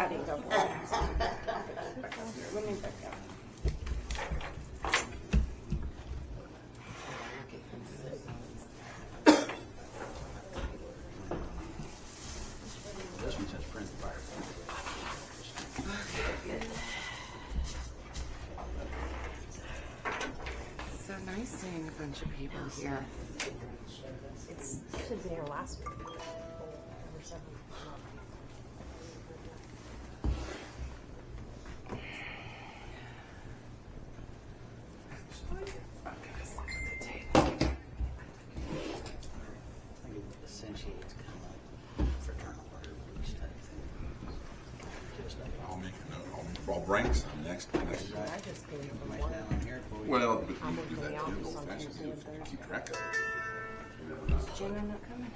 I didn't go for it. Let me back up. This one says friendly fire. It's so nice seeing a bunch of people here. It's should be here last week. I think it essentiates kind of like fraternal order release type thing. Just like I'll make a note. I'll bring some next. I just gave him information one. down on here for you. Well, but I'm you do working that the too. office Old on fashioned, Tuesday you and Thursday. keep track of it. Jenna not coming?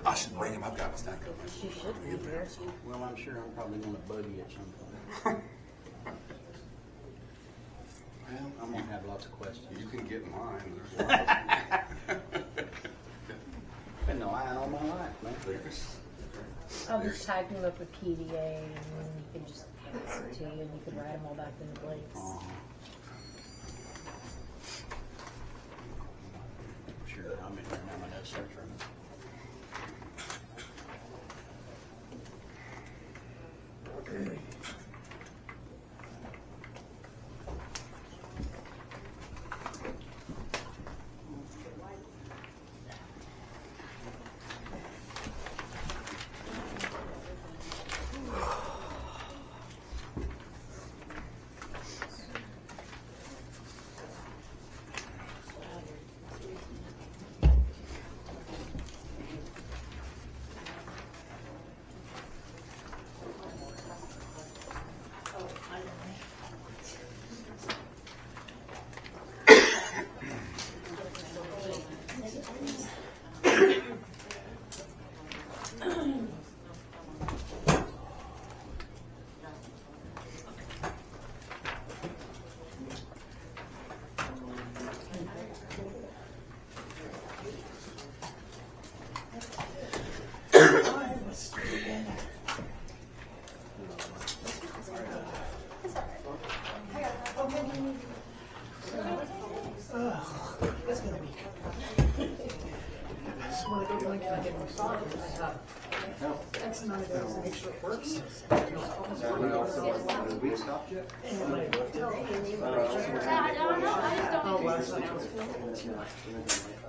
I should bring him. I've got a stack of them. She should be here. Well, I'm sure I'm probably going to bug you at some point. Well, I'm going to have lots of questions. you can get mine. Been lying all my life, man. I'll just type him up a KDA and then you can just hand it to you and you can write them all back into place. I'm sure that I'm in here now. My dad's search room.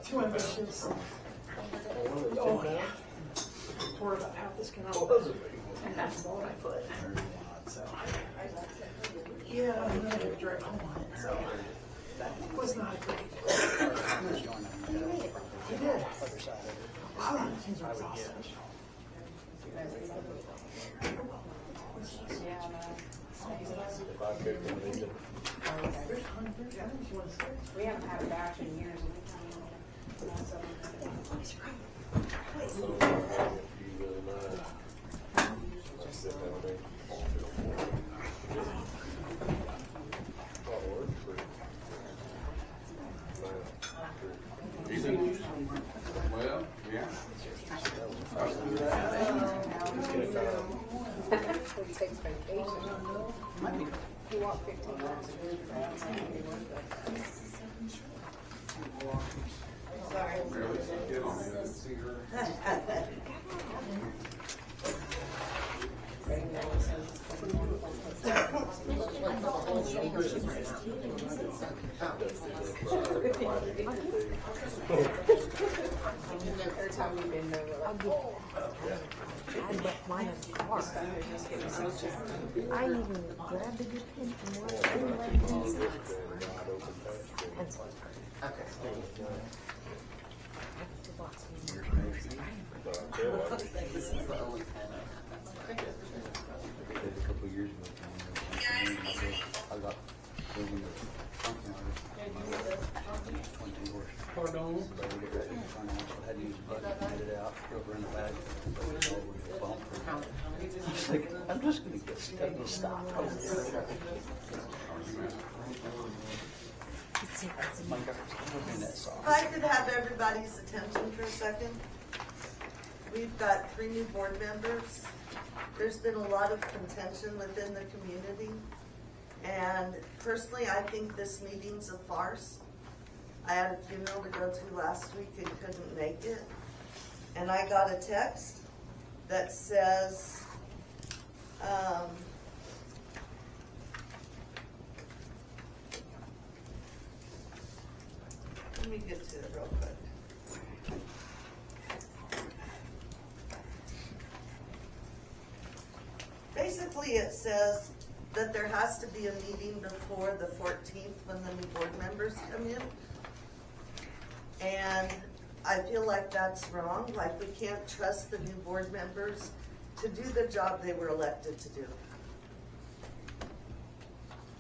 Too ambitious. Oh, yeah. Tore about half the skin off my foot. So, yeah, I had to drive home on it, so it was not great. He did. Wow, things are exhausting. We haven't had a bash in years. Well, yeah. He takes vacation. He walked 15 miles a week. Sorry. Really? Get on it. See her. Every time we've been there, we're like, oh. I left mine in the car. I even grabbed a good pen from one pencil. A couple of years ago, I got living with Pardon? So we get ready to turn on, so I had to use a bucket to get it out, over in the bag. He's like, I'm just gonna get stuck and stop. My God, in that song. If I could have everybody's attention for a second. We've got 3 new board members. There's been a lot of contention within the community. And personally, I think this meeting's a farce. I had a funeral to go to last week and couldn't make it. And I got a text that says, let me get to it real quick. Basically, it says that there has to be a meeting before the 14th when the new board members come in. And I feel like that's wrong, like we can't trust the new board members to do the job they were elected to do.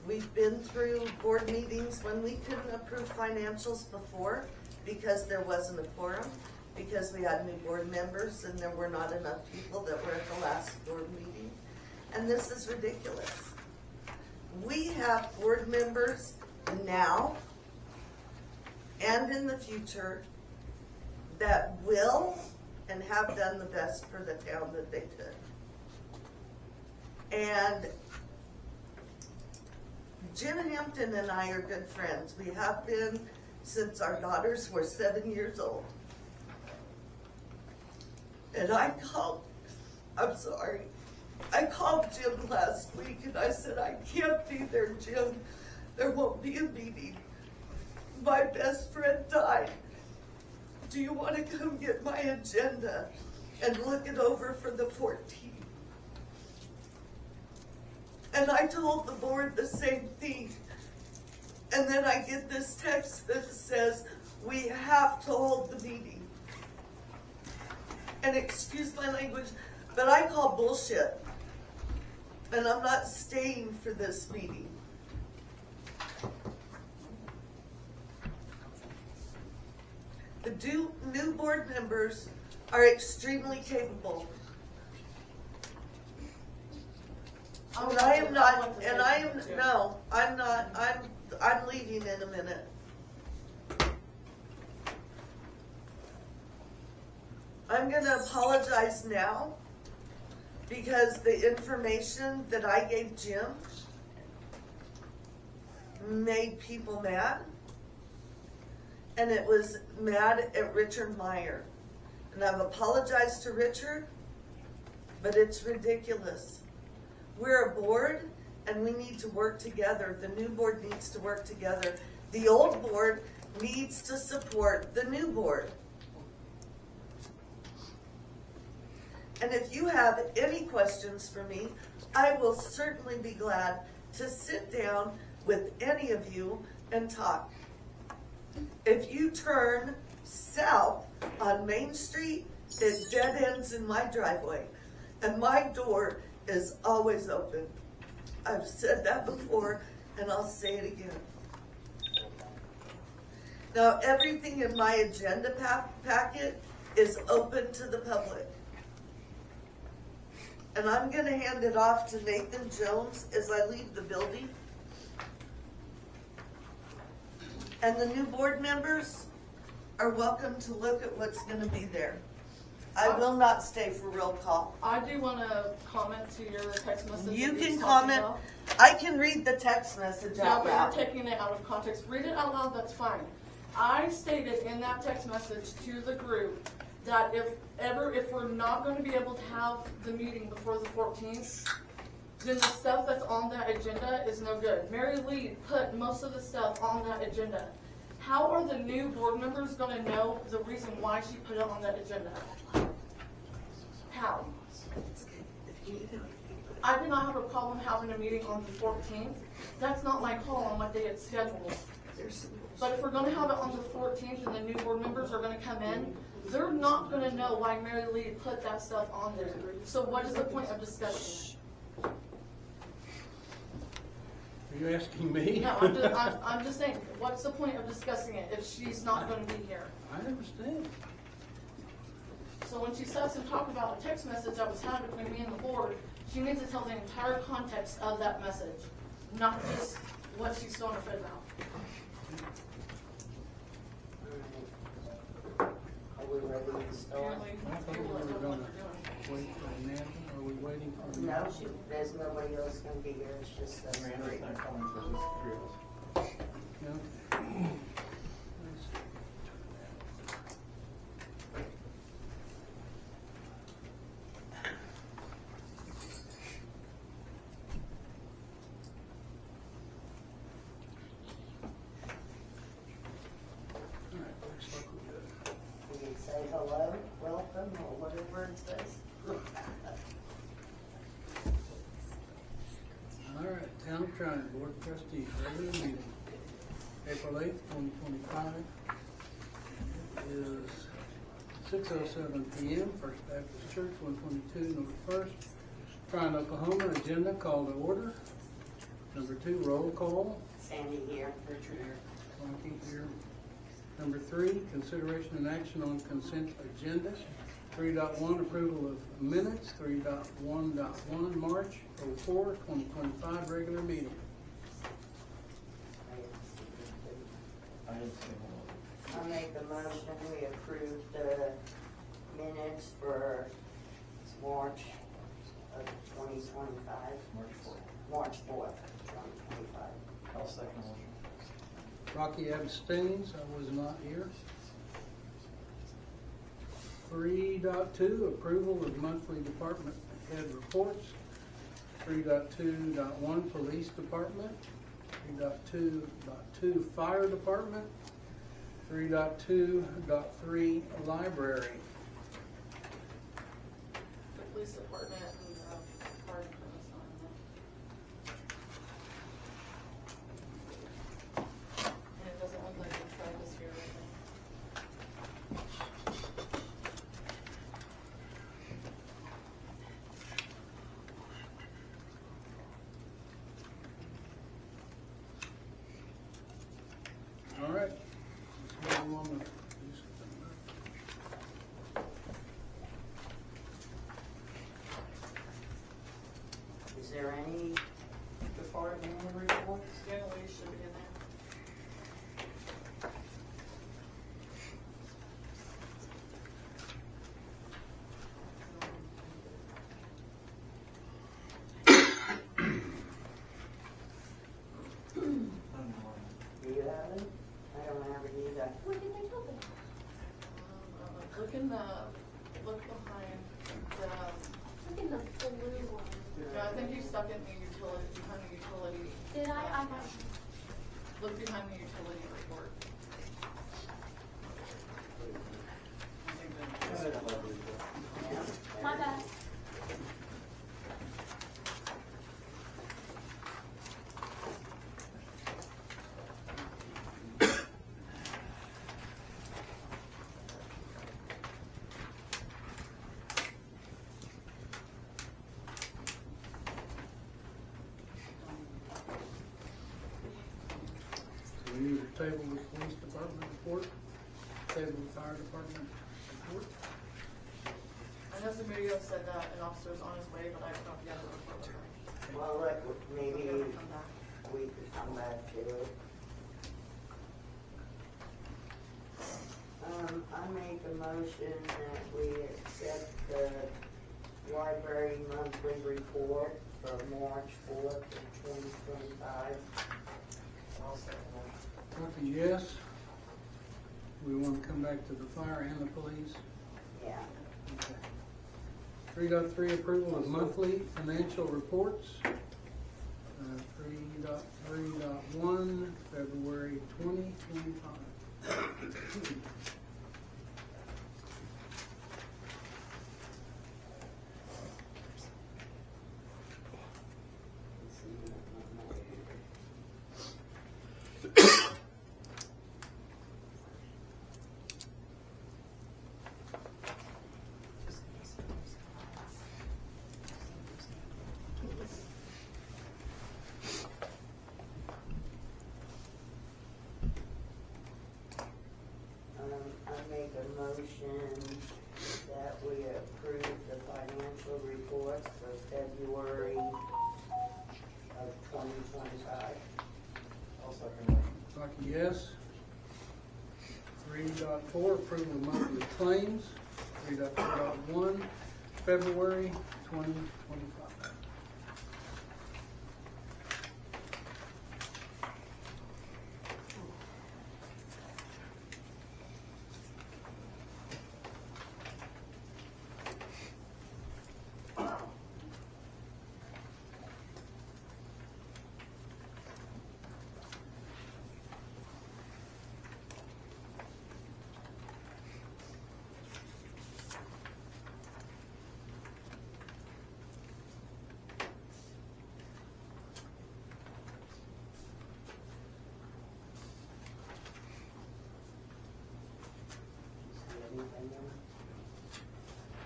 We've been through board meetings when we couldn't approve financials before because there wasn't a quorum, because we had new board members and there were not enough people that were at the last board meeting. And this is ridiculous. We have board members now and in the future that will and have done the best for the town that they could. And Jim Hampton and I are good friends. We have been since our daughters were 7 years old. And I called Jim last week and I said, I can't be there, Jim. There won't be a meeting. My best friend died. Do you want to come get my agenda and look it over for the 14th? And I told the board the same thing. And then I get this text that says, we have to hold the meeting. And excuse my language, but I call bullshit. And I'm not staying for this meeting. The new board members are extremely capable. And I am not, and I am, no, I'm not, I'm leaving in a minute. I'm gonna apologize now because the information that I gave Jim made people mad. And it was mad at Richard Meyer. And I've apologized to Richard, but it's ridiculous. We're a board and we need to work together. The new board needs to work together. The old board needs to support the new board. And if you have any questions for me, I will certainly be glad to sit down with any of you and talk. If you turn south on Main Street, it dead ends in my driveway. And my door is always open. I've said that before and I'll say it again. Now everything in my agenda packet is open to the public. And I'm going to hand it off to Nathan Jones as I leave the building. And the new board members are welcome to look at what's going to be there. I will not stay for roll call. I do want to comment to your text message. You that can he's comment. talking about. I can read the text message No, out but loud. you're taking it out of context. Read it out loud, that's fine. I stated in that text message to the group that if we're not going to be able to have the meeting before the 14th, then the stuff that's on that agenda is no good. Mary Lee put most of the stuff on that agenda. How are the new board members going to know the reason why she put it on that agenda? How? I did not have a problem having a meeting on the 14th. That's not my call on what day it's scheduled. But if we're going to have it on the 14th and the new board members are going to come in, they're not going to know why Mary Lee put that stuff on there. So what is the point of discussing it? Are you asking me? No, I'm just saying, what's the point of discussing it if she's not going to be here? I understand. So when she starts to talk about a text message that was had between me and the board, she needs to tell the entire context of that message, not just what she's throwing her fit about. I we ready to start? Apparently, I thought people we don't were know what gonna they're doing. wait for Amanda. Are we waiting for No, Amanda? there's nobody else gonna be here, it's just us three. No? All right, looks like we're good. We can say hello, welcome, or whatever it says. All right, Town of Tryon Board of Trustees, regular meeting, April 8th, 2025. Is 6:07 p.m. First Baptist Church, 122 North First, Tryon, Oklahoma. Agenda call to order. Number 2, roll call. Sandy here. Richard here. Funky here. Number 3, consideration and action on consent agenda. 3.1, approval of minutes. 3.1.1, March 04, 2025, regular meeting. I make a motion, we approve the minutes for March of 2025. March 4th, 2025. I'll second the motion. Rocky abstains, I was not here. 3.2, approval of monthly department head reports. 3.2.1, police department. 3.2.2, fire department. 3.2.3, library. The police department and the fire department's not in there. And it doesn't look like the tribe is here right now. All right. Let's move on to- Is there any department reports? Generally, it should be in there. Do you have it? I don't have it either. Where did they go? Look behind the, Look in the blue one. yeah, I think you stuck it in the utility, behind the utility. Did I got Look behind the utility report. I think that- my bad. So we need to table the police department report, table the fire department report. I know somebody else said that an officer's on his way, but I don't get a report with her. Well, maybe He'll come back. we could come back to it. I make a motion that we accept the library monthly report for March 4th of 2025. I'll second the motion. Rocky, yes. We want to come back to the fire and the police. Yeah. Okay. 3.3, approval of monthly financial reports. 3.3.1, February 2025. I make a motion that we approve the financial reports for February of 2025. I'll second the motion. Rocky, yes. 3.4, approval of monthly claims. 3.4.1, February 2025.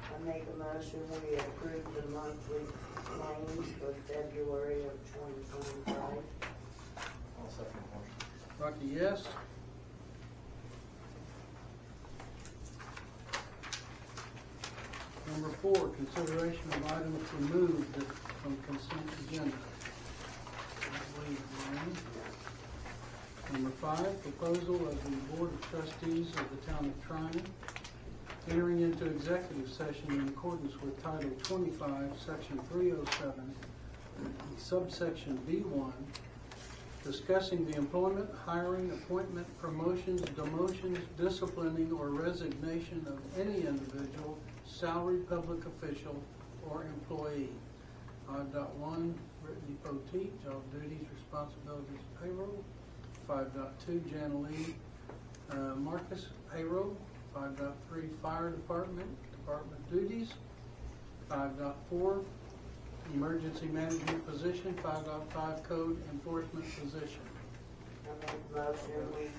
I make a motion, we approve the monthly claims for February of 2025. I'll second the motion. Rocky, yes. Number 4, consideration of items removed from consent agenda. Number 5, proposal of the Board of Trustees of the Town of Tryon entering into executive session in accordance with Title 25, Section 307, subsection B1, discussing the employment, hiring, appointment, promotions, demotions, disciplining, or resignation of any individual, salaried public official, or employee. 5.1, Brittney Poteet, job duties, responsibilities, payroll. 5.2, Jan Lee Marcus, payroll. 5.3, fire department, department duties. 5.4, emergency management position. 5.5, code enforcement position. I make a motion,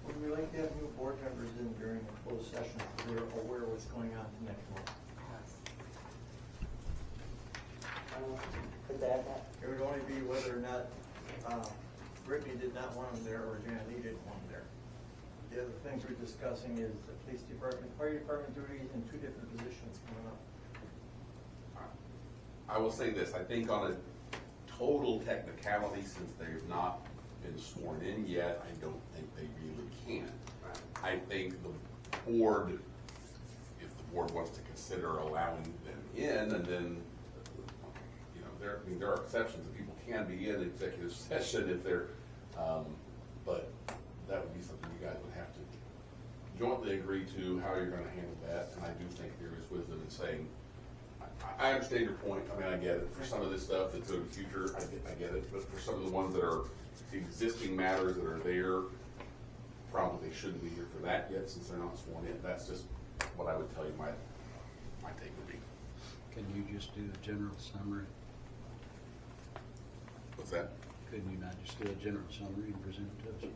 Would we like to have new board members in during a closed session so they're aware of what's going on next month? could that happen? It would only be whether or not Brittney did not want them there or Janet Lee didn't want them there. The other things we're discussing is the police department, fire department duties, and 2 different positions coming up. I will say this, I think on a total technicality, since they've not been sworn in yet, I don't think they really can. I think the board, if the board wants to consider allowing them in, and then, you know, there are exceptions that people can be in executive session if they're, but that would be something you guys would have to jointly agree to how you're gonna handle that, and I do think there is wisdom in saying, I understand your point. I mean, I get it. For some of this stuff that's in the future, I get it. But for some of the ones that are existing matters that are there, probably they shouldn't be here for that yet since they're not sworn in. That's just what I would tell you my take would be. Can you just do a general summary? What's that? Couldn't you not just do a general summary and present it to us?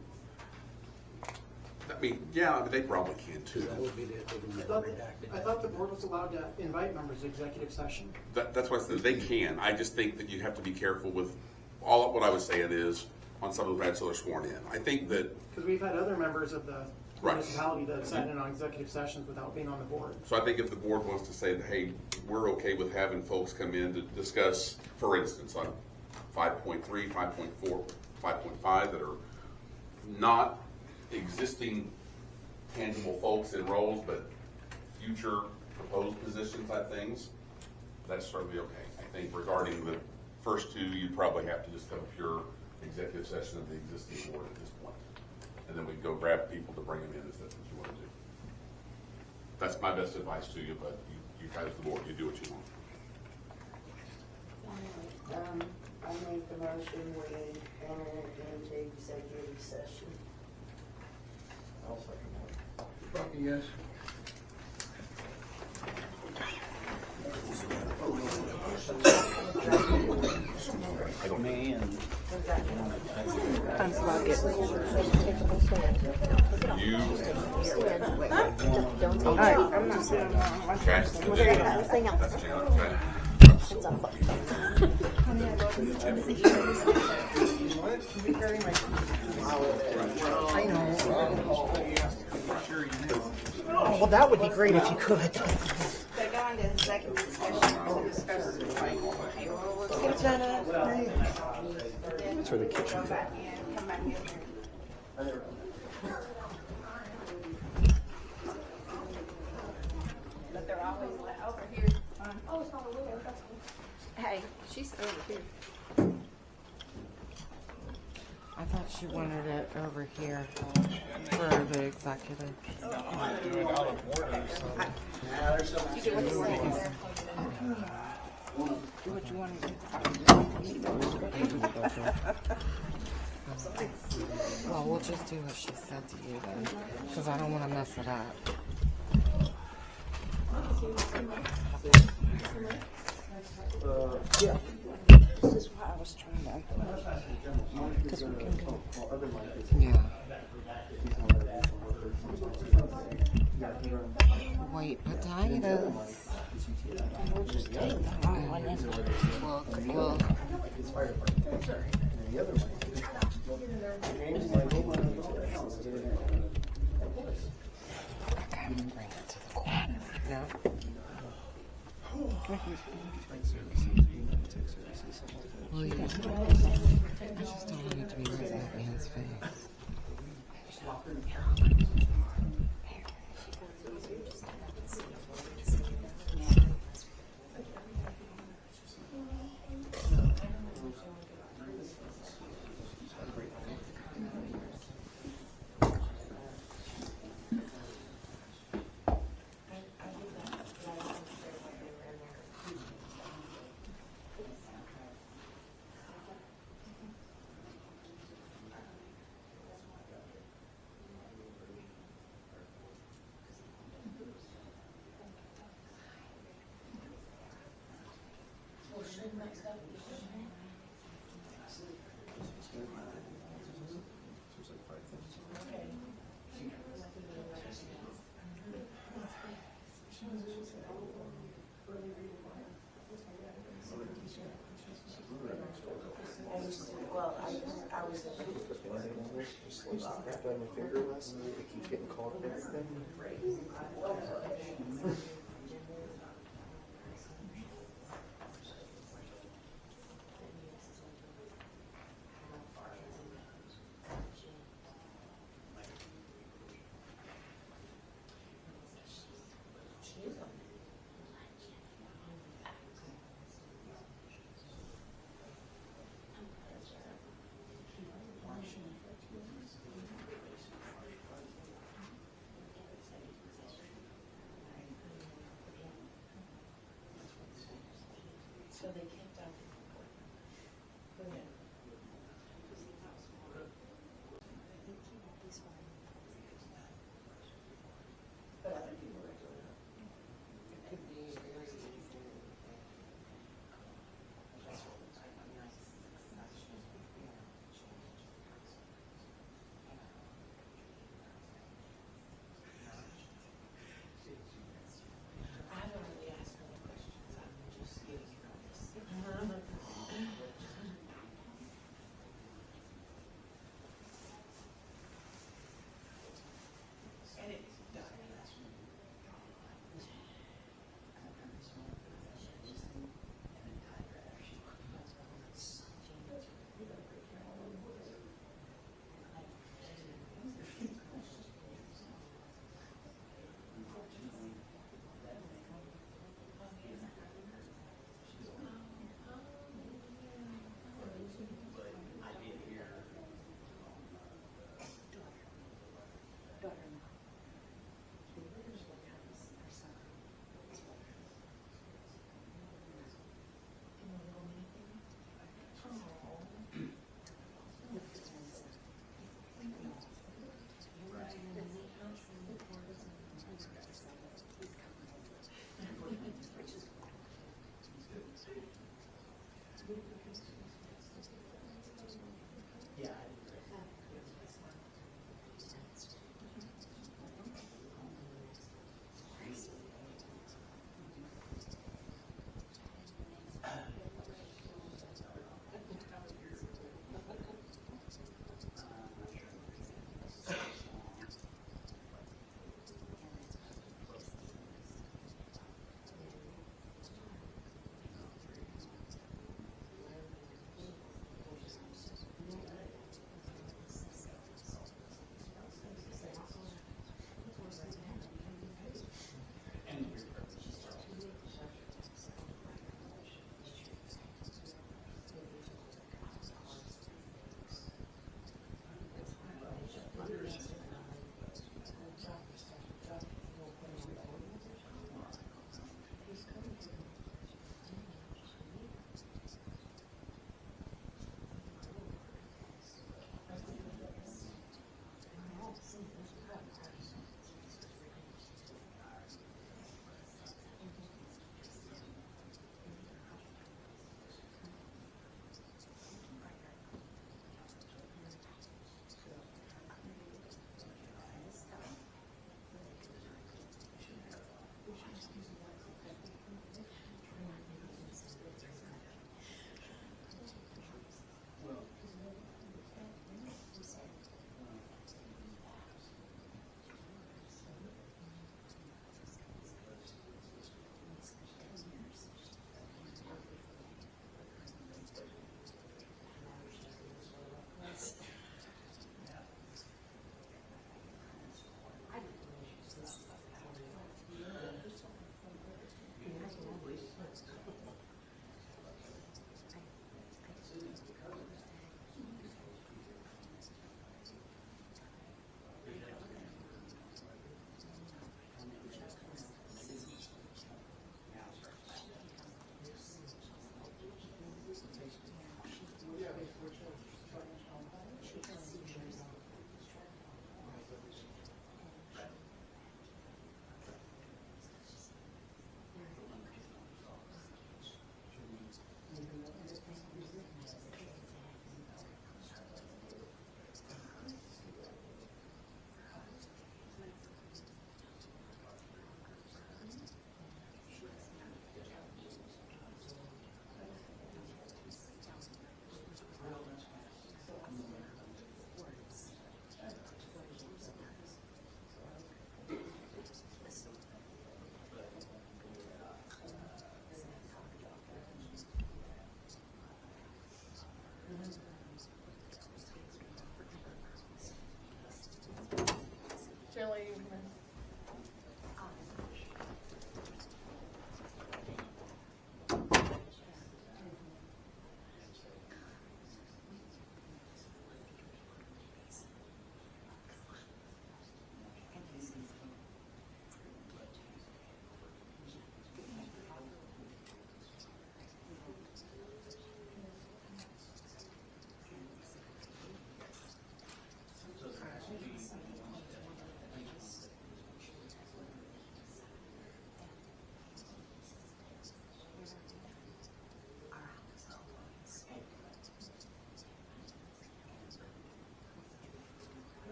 I mean, yeah, I mean, they probably can too. That would be the redacted. I thought the board was allowed to invite members to executive session. That's what I said. They can. I just think that you have to be careful with all of what I was saying is on some of the rats that are sworn in. I think that. Because we've had other members of the Right. municipality that have sat in on executive sessions without being on the board. So I think if the board wants to say that, hey, we're okay with having folks come in to discuss, for instance, on 5.3, 5.4, 5.5 that are not existing tangible folks in roles, but future proposed position type things, that's certainly okay. I think regarding the first 2, you'd probably have to just have a pure executive session of the existing board at this point. And then we can go grab people to bring them in if that's what you want to do. That's my best advice to you, but you guys, the board, you do what you want. I make the motion, we enter into executive session. I'll second that. Rocky, yes. Unplug it. You, Don't take it. I'm not saying okay? anything else. That's Janet, okay? It's unplugged. I know. Oh, well, that would be great if you could. They go into executive session to discuss payroll. Hey, Jenna. That's where the kitchen. Come back in. But they're always like, over here. Oh, it's not a window, that's cool. Hey, she's over here. I thought she wanted it over here for the executive. You do what you want to do. Do what you want to do. Well, we'll just do what she said to you then, because I don't want to mess it up. Yeah. This is why I was trying to. Because we can go. Yeah. Wait, potatoes. We'll just take them one and we'll. It's fire department. And the other one. Okay, bring it to the corner. No? Well, yeah. I just don't want it to be right in that man's face. Wrapped on my finger last night, it keeps getting caught in everything. So they kicked out but other people are doing it. It could be very easy. I don't really ask no questions. I'm just getting nervous.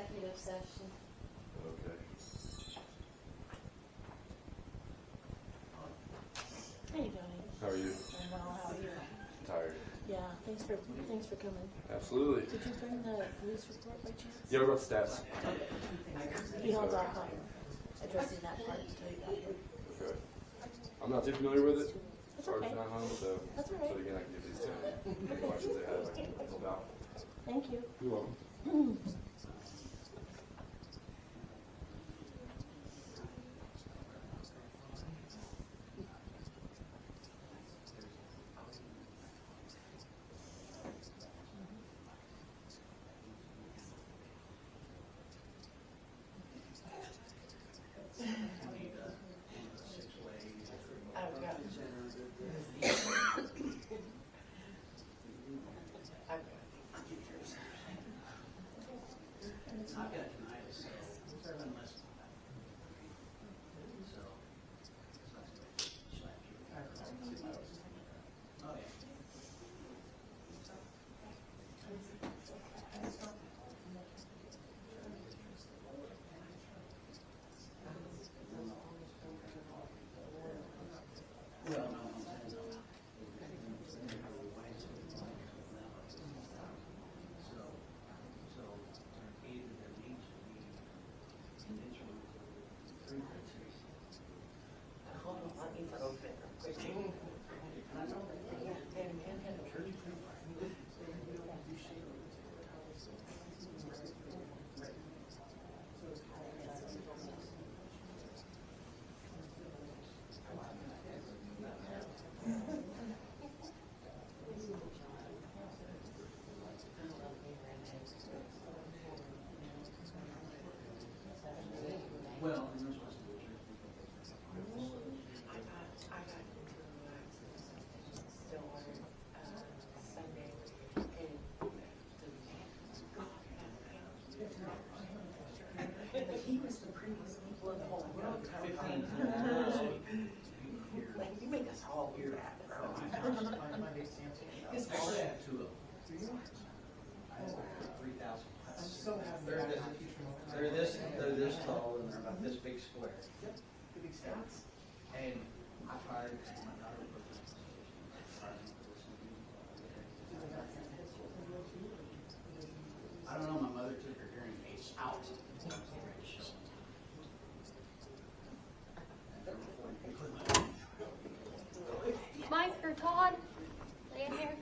executive session. Okay. Hey, Johnny. How are you? I'm well, how are you? Tired. Yeah, thanks for coming. Absolutely. Did you bring the police report by chance? Yeah, we got stats. He holds off on addressing that part until you got here. Okay. I'm not too familiar with it. That's Sorry, okay. it's not home, so. That's all right. So again, I can give these to any questions they have. I can help out. Thank you. You're welcome. They're this tall and they're about this big square. Yep, the big stats. And I tried, my daughter put this. I don't know, my mother took her hearing aids out. Mike or Todd, stay in here.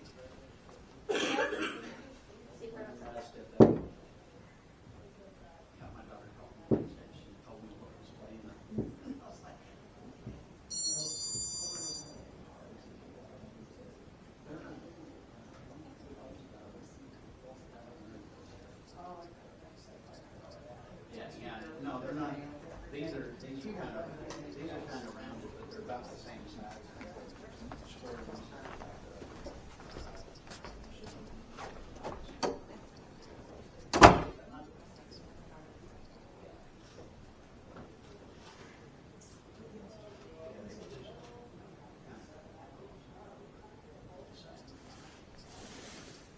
No, they're not. These are kind of rounded, but they're about the same size.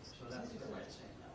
So that's the right saying now.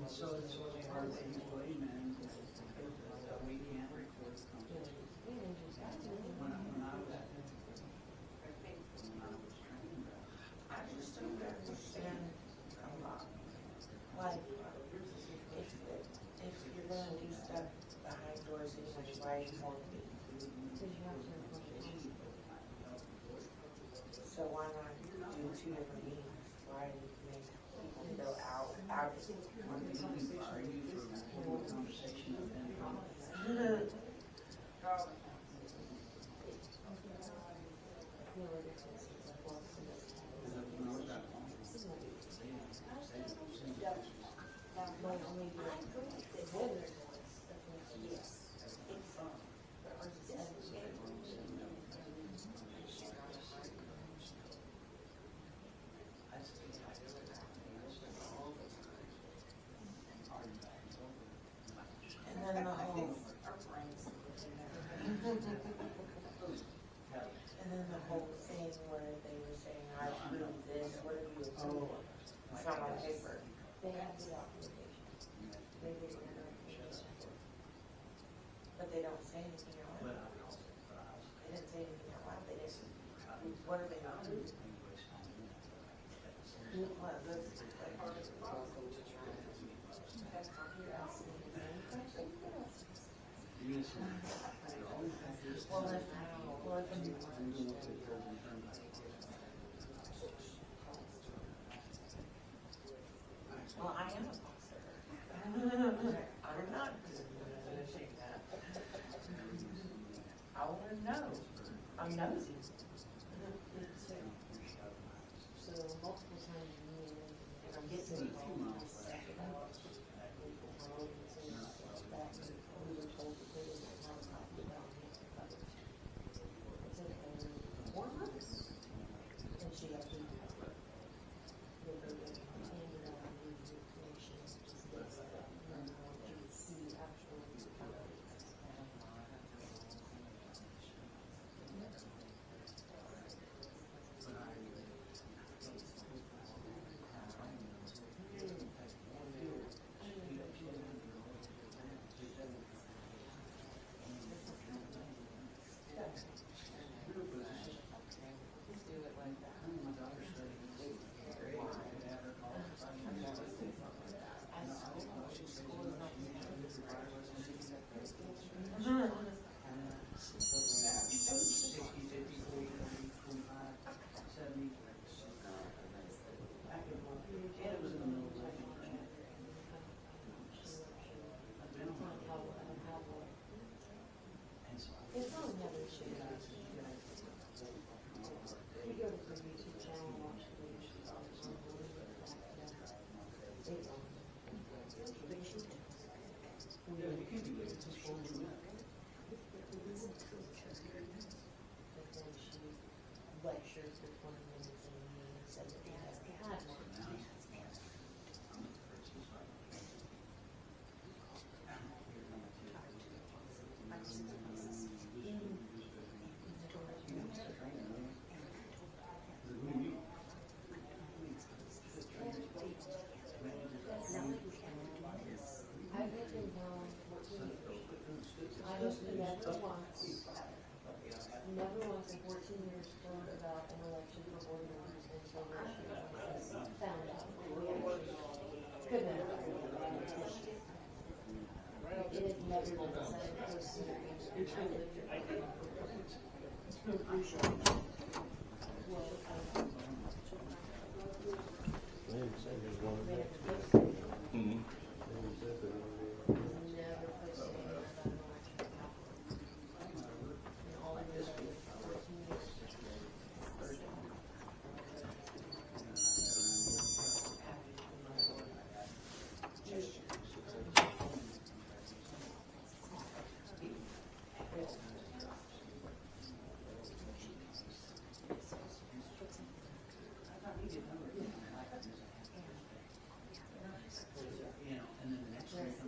So it's really hard to employee, man, because we can't record conversations. When I was training, I just don't understand a lot. Like, if you're gonna do stuff behind doors anyway, why are you calling me? So why not do 2 different meetings? Why make people go out of it? are you for more conversation and then And then the whole thing where they were saying, I approved this, what have you approved? It's not on paper. They have the documentation. They did the documentation. But they don't say anything out loud. They didn't say anything out loud. They didn't. What are they not doing? Well, that's like, you're asking the same question. Well, if you well, I am a boxer. I'm not finishing that. I want to know. I'm nosy. So multiple times a year, and I'm getting involved, I suck it out. We were told to put it in one copy about it. It's in 4 months. And she had to cover it. With her and the information, just this, and I want you to see actual coverage. It's on another issue. You go to the YouTube channel and watch the issues on it's on. you can do it, it's just full of But then she lectured for 20 minutes and said that they had one. I've lived in town 14 years. I have never once in 14 years heard about an election for board members until this year. Found out. We actually couldn't have found out. It had never been the same person. and then the next one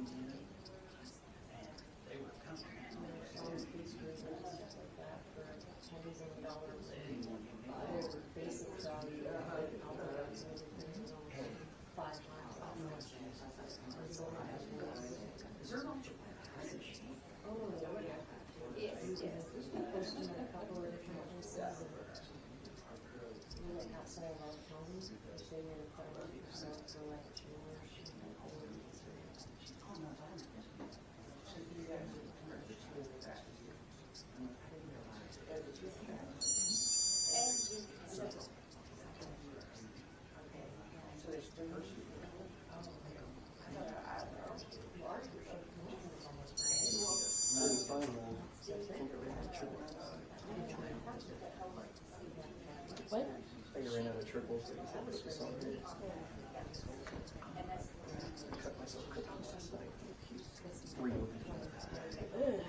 What? I think I ran out of triples, so you said this was on here. Cut myself a couple last night. Real. Ugh.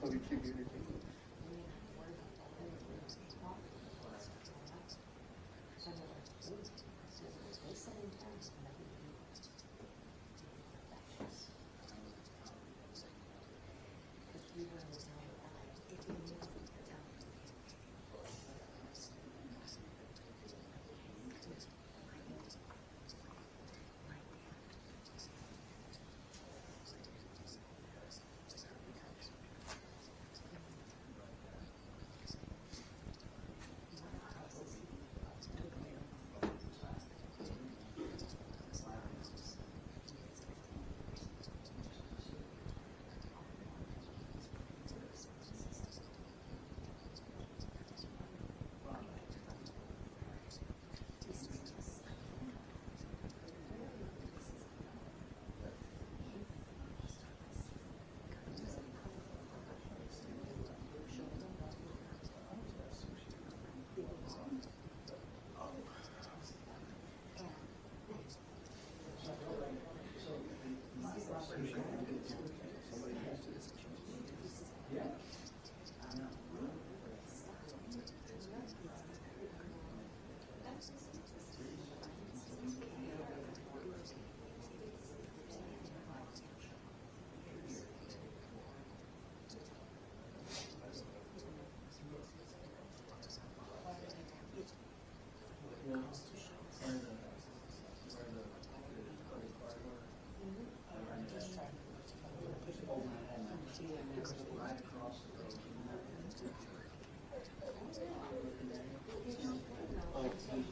I'll be keep irritated.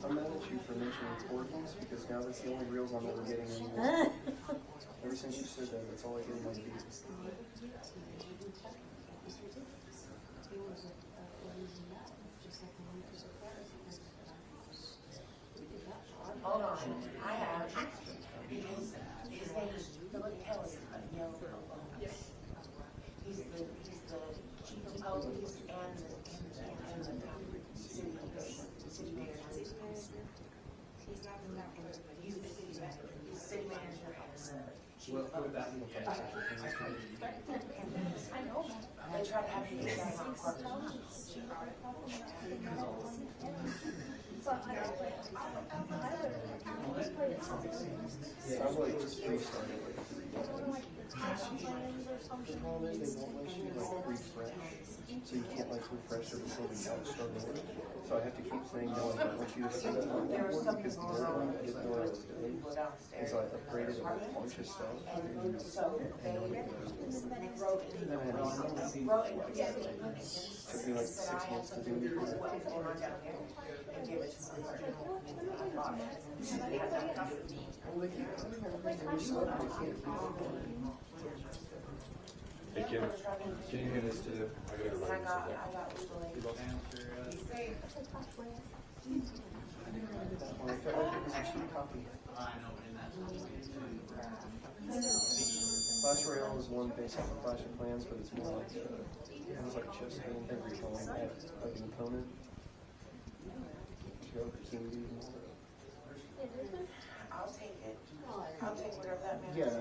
I'm mad at you for mentioning organs because now that's the only reels I'm ever getting anymore. Ever since you said that, that's all I get in my feed. Hold on, I have, his name is Philip Kelly, of Yale Football. He's the chief of police and the city manager. He's not the manager, he's the city manager. He's city manager and chief of police. I know, they try to have you get that on part-time. Sounds like it's restarted like 3 times. The problem is they won't let you like refresh, so you can't like refresh the facility without starting over. So I have to keep saying no, I don't want you to set up on that one because the old one I didn't know what I was doing. And so I upgraded a bunch of stuff. And so they wrote in, Took me like 6 months to do it. what is going on down here and give it to me. Hey Kim, can you hand this to the, I gotta I remind got you. legally. Be safe. Well, I felt like it was a cheap copy. Flash rail is one based on the flash of plans, but it's more like it has like chest and every time like an opponent. the opportunity and all that. I'll take it. I'll take whatever that man Yeah. is.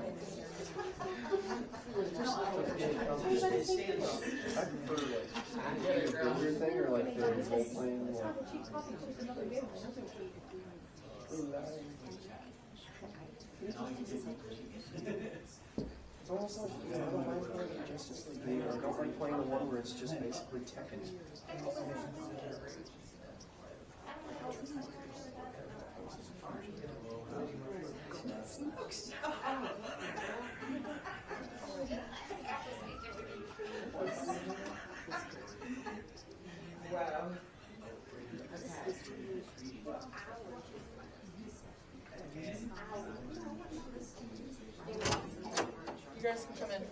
I prefer like the bigger thing or like the role playing. Like, it's almost like, I don't mind playing Justice League, or I don't like playing the one where it's just basically Tekken. You guys can come in.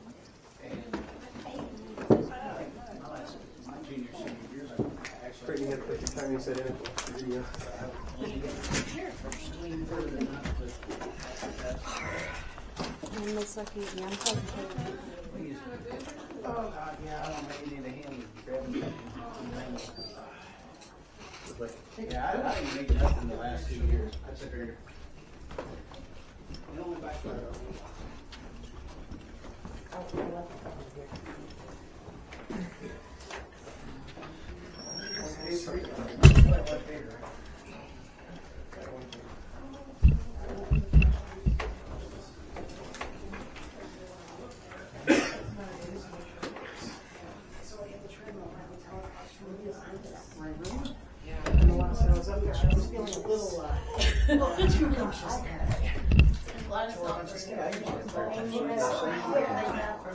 Brittney had a perfect time, you said it. Video. It looks like he's young. Oh, God, yeah, I don't think you need a hand grabbing something. Yeah, I haven't made nothing the last 2 years. I took her. The only back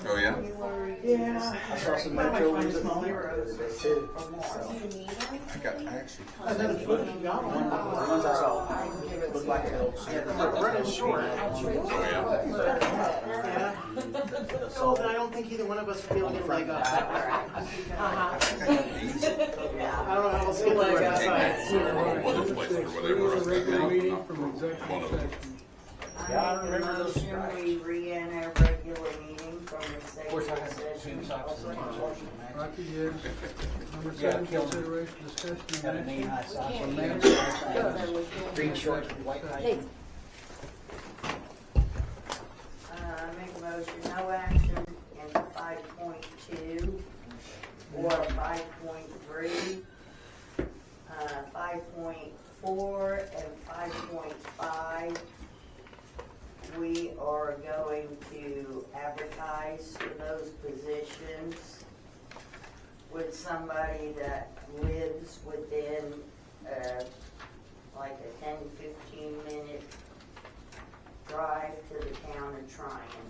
Oh, yeah? Yeah. I saw some Metro ones at the too. I actually. Another foot. The ones I saw looked like elves. Yeah, they're running short. Oh, yeah? So then I don't think either one of us would be able to get a leg up. I think I have these. I don't know how else to get a leg outside. One place or whatever. Regular meeting from executive session. I make a motion, we re-enter regular meeting from executive session. Rocky, yes. Number 7, consideration, discussion, Got a and knee action high on sauce. matters discussed. Green shorts with white tie. Hey, Make a motion, no action in 5.2 or 5.3, 5.4 and 5.5. We are going to advertise for those positions with somebody that lives within like a 10-15 minute drive to the town of Tryon.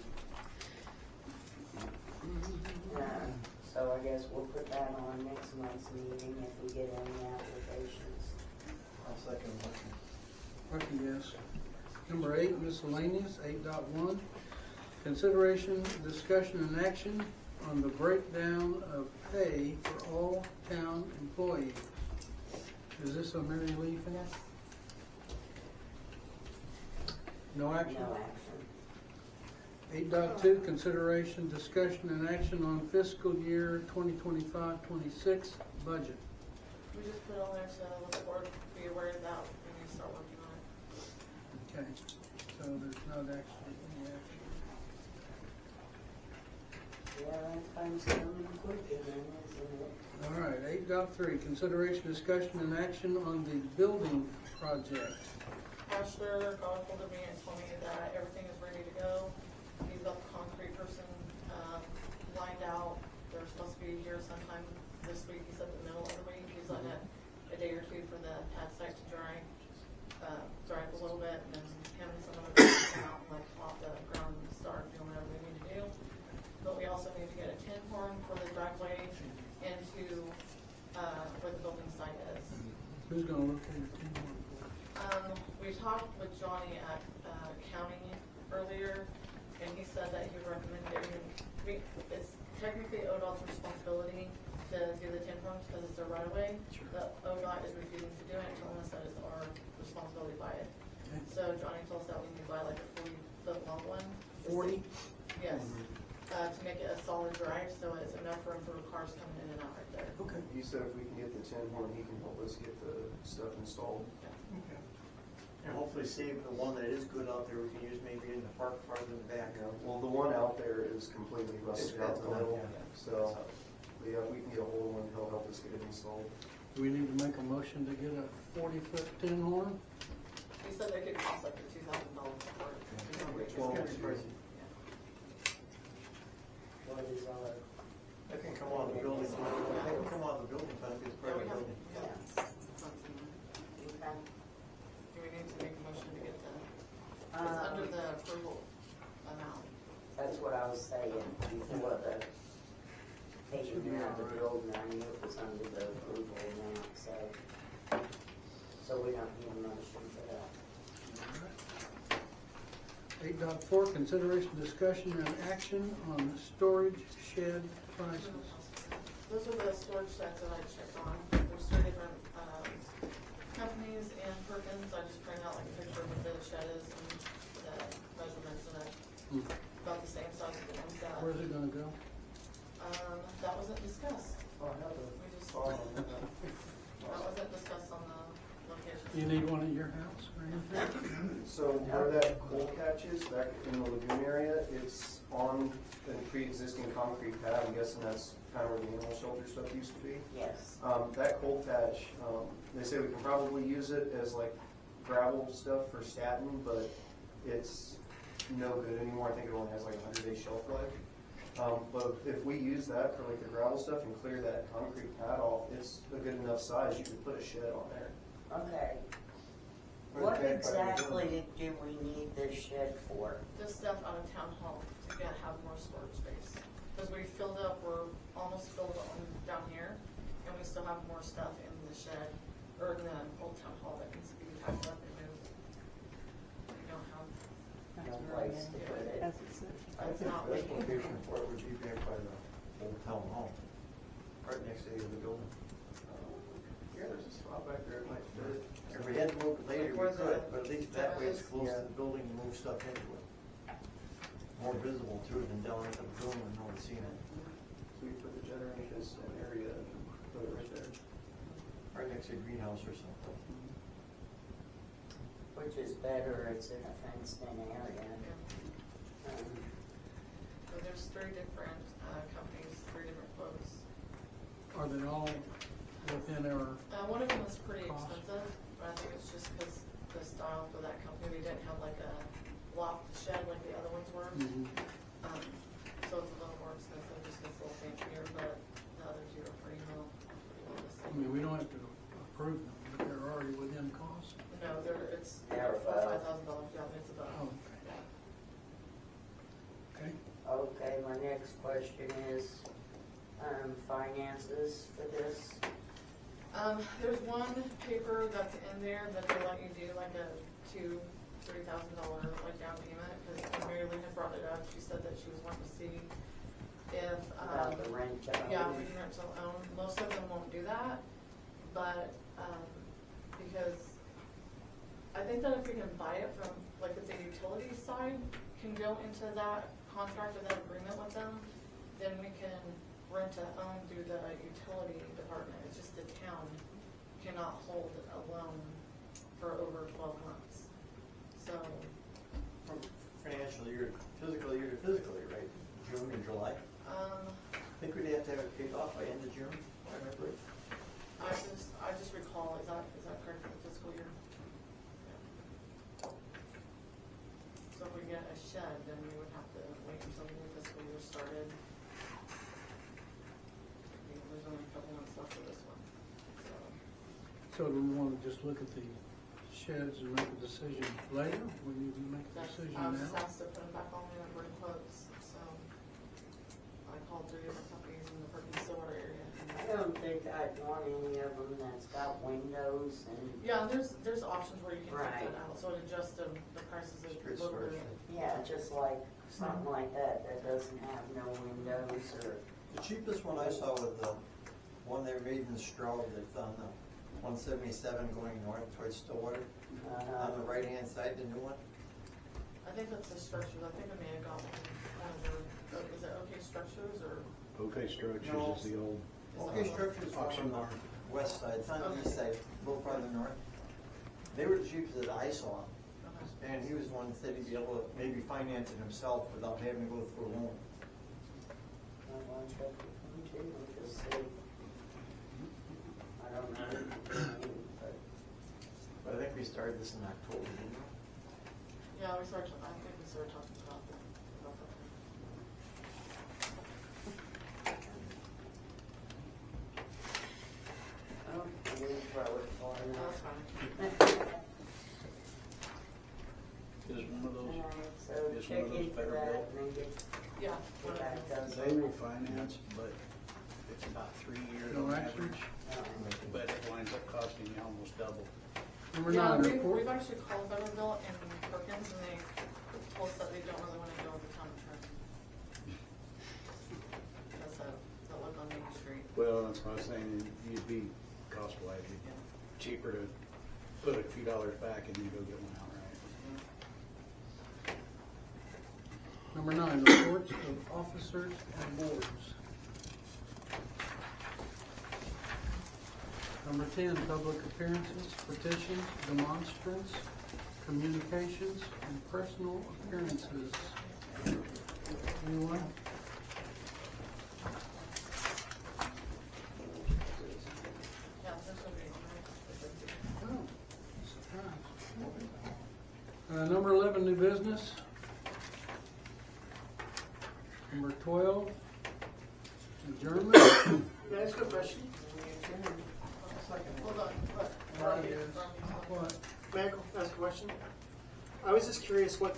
So I guess we'll put that on next month's meeting if we get any applications. I'll second the motion. Rocky, yes. Number 8, miscellaneous, 8.1. Consideration, discussion, and action on the breakdown of pay for all town employees. Is this a Mary Lee thing? No action? No action. 8.2, consideration, discussion, and action on fiscal year 2025-26 budget. We just put on there so let the board be aware of that when you start working on it. Okay, so there's not actually any action. Yeah, that time's coming quicker then, isn't it? All right, 8.3, consideration, discussion, and action on the building project. Asher got ahold of me and told me that everything is ready to go. He's got the concrete person lined out. They're supposed to be here sometime this week. He said the middle of the week. He's letting it a day or two for the pad site to dry up a little bit, and then him and some of the guys come out and like off the ground and start doing whatever they need to do. But we also need to get a tin horn for the driveway into where the building site is. Who's gonna look at your team for? We talked with Johnny at county earlier, and he said that he would recommend getting, it's technically ODOT's responsibility to do the tin horns because it's their right of way. The ODOT is refusing to do it, telling us that it's our responsibility to buy it. So Johnny told us that we need to buy like a 40-foot long one. 40? Yes. to make it a solid drive, so it's enough room for cars coming in and out right there. Okay. He said if we can get the 10 horn, he can help us get the stuff installed. Okay. And hopefully save the one that is good out there, we can use maybe in the park farther in the back. Yeah, well, the one out there is completely rusted out the middle, so, but yeah, if we can get a hold of one, he'll help us get it installed. Do we need to make a motion to get a 40-foot tin horn? He said they could cost like $2,000 for it. It's gonna be pricey. What is our, That can come out of the building, that can come out of the building fund, if it's part of the building. yeah, Do okay. we need to make a motion to get the, it's Um, under the approval amount. That's what I was saying, before the taking out the building, I knew it was under the approval amount, so we don't need a motion for that. 8.4, consideration, discussion, and action on storage shed prices. Those are the storage sheds that I checked on. There's 3 different companies and Perkins. I just printed out like a picture of what the shed is and the measurements of it. About the same size as the ones that. Where's it gonna go? That wasn't discussed. Oh, I have We just, a, that wasn't discussed on the location. You need one at your house or anything? so where that coal catch is, back in the lagoon area, it's on a pre-existing concrete pad. I'm guessing that's kind of where the animal shelter stuff used to be. Yes, That coal patch, they say we can probably use it as like gravel stuff for Staten, but it's no good anymore. I think it only has like a 100-day shelf life. But if we use that for like the gravel stuff and clear that concrete pad off, it's a good enough size. You could put a shed on there. okay. What exactly do we need this shed for? This stuff out of town hall to have more storage space. Because we filled up, we're almost filled up down here, and we still have more stuff in the shed, or in the old town hall that needs to be packed up and moved. We don't have, No place to put it. I it's think not the best legal. location for it would be back by the old town hall, right next to the building. Yeah, there's a spot back there. It might fit. If we had to move it later, we Where's could, the- but at least that way it's close Yeah. to the building to move stuff into it. More visible to it than down at the building when no one's seen it. So we put the generators in an area and put it right there. Right next to a greenhouse or something. Which is better, it's in a fenced-in area. So there's 3 different companies, 3 different quotes. Are they all within our, One of them was pretty Cost. expensive, but I think it's just because the style for that company, they didn't have like a loft shed like the other ones were. So it's a little more expensive, just because it's a little fancier, but the other 2 are pretty well the I same. mean, we don't have to approve them, but they're already within cost? No, it's They're $5,000 above. job, it's about, Oh, yeah. okay. Okay, my next question is, finances for this. There's one paper that's in there that they let you do like a $2,000-$3,000 like down payment, because Mary Lou had brought it up, she said that she was wanting to see if, About the rent. yeah, we can rent to own. Most of them won't do that, but, because I think that if we can buy it from, like if the utility side can go into that contract or that agreement with them, then we can rent to own through the utility department. It's just the town cannot hold a loan for over 12 months. So, From financial year, fiscal year to fiscal year, right? June and July. I think we'd have to have it paid off by end of June, if I remember it. I just recall, is that correct for the fiscal year? Yeah. So if we get a shed, then we would have to wait until the new fiscal year started. There's only a couple months left for this one, so. So do we want to just look at the sheds and make a decision later? We need to make a decision I was just now? asked to put them back on there and bring quotes, so. I called 3 different companies in the Perkins Stillwater area. I don't think I'd want any of them that's got windows and, Yeah, there's options where you can Right. take that out, so it adjusts the prices a Street little storage. bit. yeah, just like something like that doesn't have no windows or, The cheapest one I saw was the one they made in Stroud that's on the 177 going north towards Stillwater. On the right-hand side, the new one. I think that's the structures, I think I may have got one over, is it OK Structures No. is the old. OK Structures is on the west side, it's on the east side, a little farther north. They were the cheapest that I saw. And he was one that said he'd be able to maybe finance it himself without having to go through a loan. I want to check with them too, and just see. I don't know. But I think we started this in October, didn't we? Yeah, I think we started talking about that. Oh, I didn't throw it for No, now. that's fine. Is one of those. So Just check one of those into better that built. and then get Yeah. back to They will finance, but it's about 3 years No on action? average. But it winds up costing you almost double. Number Yeah, 9, we've report. actually called Betterville and Perkins, and they told us that they don't really want to go with the town of Tryon. That's that look on Main Street. Well, that's what I was saying, you'd be cost-wise, it'd be cheaper to put a few dollars back and then go get one outright. Number 9, reports of officers and boards. Number 10, public appearances, petitions, demonstrants, communications, and personal appearances. Anyone? Yeah, this will be. Oh, surprise. Number 11, new business. Number 12, adjournment. Can I ask a question? Hold on, what? What? May I ask a question? I was just curious when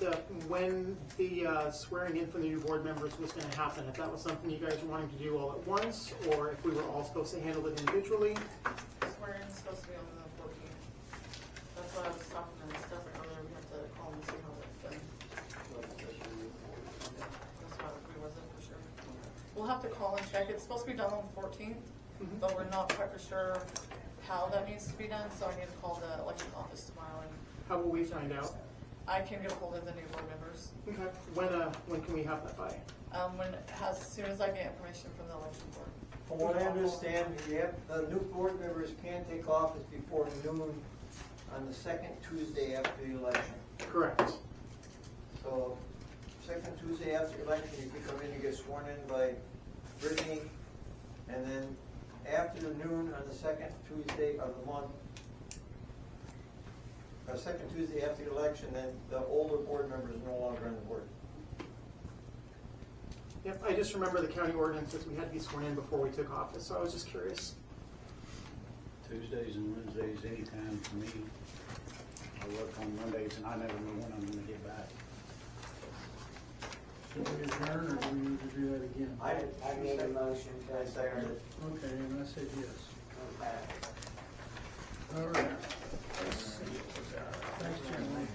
the swearing in for the new board members was gonna happen, if that was something you guys were wanting to do all at once, or if we were all supposed to handle it individually. Swearing is supposed to be on the 14th. That's why I was talking to Stefan earlier, we have to call them and see how it's done. That's why we wasn't for sure. We'll have to call and check. It's supposed to be done on the 14th, but we're not quite for sure how that needs to be done, so I need to call the election office tomorrow, and How will we find out? I can get a hold of the new board members. Okay. When can we have that by? As soon as I get information from the election board. From what I understand, the new board members can't take office before noon on the second Tuesday after the election. Correct. So, second Tuesday after the election, you can come in and get sworn in by Brittney, and then after noon on the second Tuesday of the month, second Tuesday after the election, then the older board members are no longer on the board. Yep, I just remember the county ordinances, we had to be sworn in before we took office, so I was just curious. Tuesdays and Wednesdays, anytime for me. I work on Mondays and I never know when I'm gonna get back. Should we adjourn, or do we need to do that again? I made a motion to I seconded it. Okay, and I said yes. Okay. All right. Thanks, Jeremy.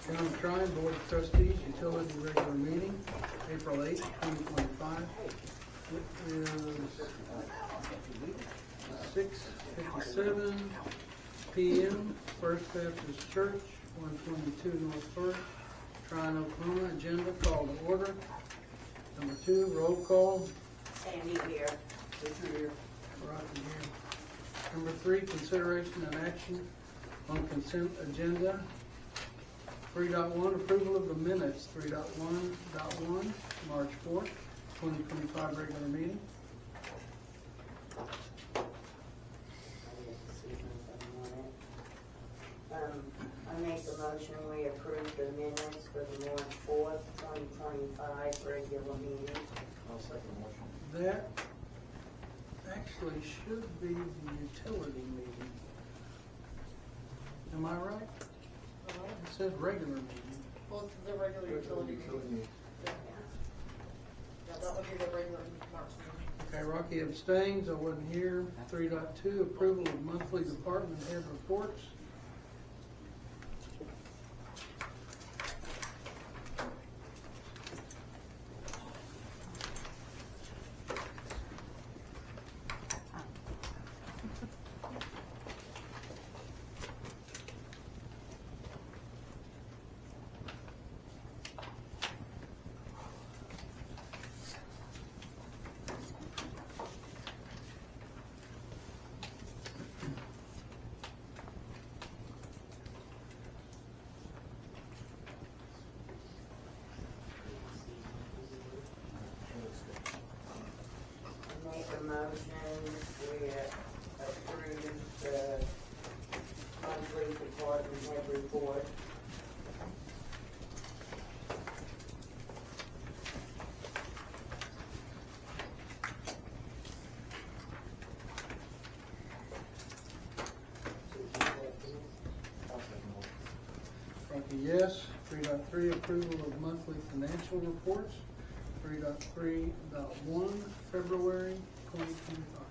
Town of Tryon Board of Trustees, Utility Regular Meeting, April 8th, 2025. It is 6:57 p.m. First Baptist Church, 122 North First, Tryon, Oklahoma. Agenda call to order. Number 2, roll call. Sandy here. Richard here. Rocky here. Number 3, consideration and action on consent agenda. 3.1, approval of the minutes. 3.1.1, March 4th, 2025 regular meeting. I make the motion, we approve the minutes for the March 4th, 2025 regular meeting. I'll second the motion. That actually should be the utility meeting. Am I right? It says regular meeting. Well, it's the regular utility meeting. Yeah, that would be the regular March meeting. Okay, Rocky abstains, I wasn't here. 3.2, approval of monthly department head reports. report. Rocky, yes. 3.3, approval of monthly financial reports. 3.3.1, February 2025.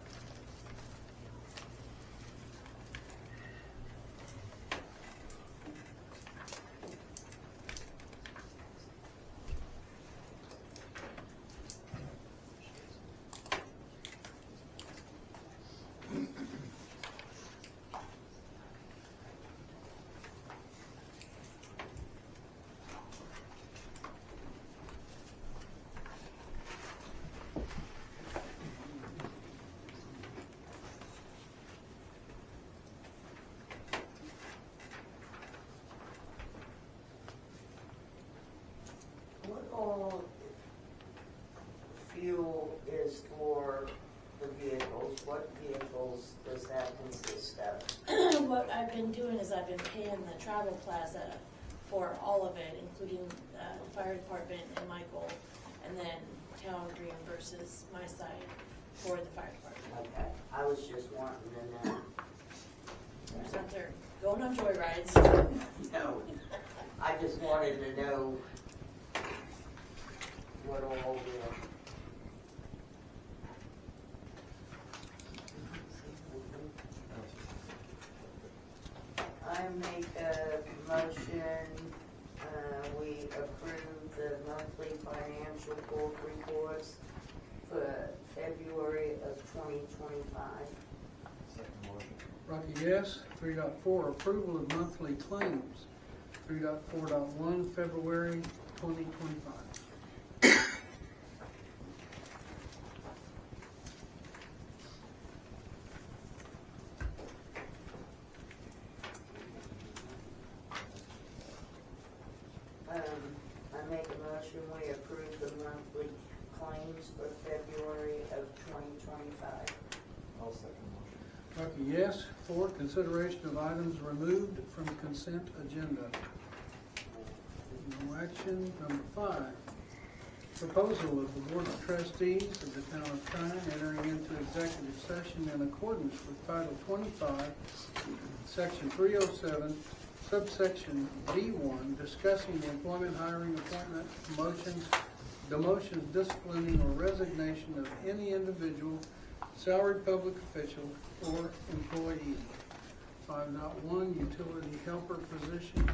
What all fuel is for the vehicles? What vehicles does that consist of? What I've been doing is I've been paying the travel plaza for all of it, including the fire department and Michael, and then town reimburses my side for the fire department. Okay, I was just wanting to know. There's out there going on joyrides. No, I just wanted to know what all I make a motion, we approve the monthly financial reports for February of 2025. Second motion. Rocky, yes. 3.4, approval of monthly claims. 3.4.1, February 2025. I make a motion, we approve the monthly claims for February of 2025. I'll second motion. Rocky, yes. 4, consideration of items removed from consent agenda. No action. Number 5, proposal of the Board of Trustees of the Town of Tryon entering into executive session in accordance with Title 25, Section 307, subsection B1, discussing the employment, hiring, appointment, promotions, demotions, disciplining, or resignation of any individual, salaried public official, or employee. 5.1, utility helper position.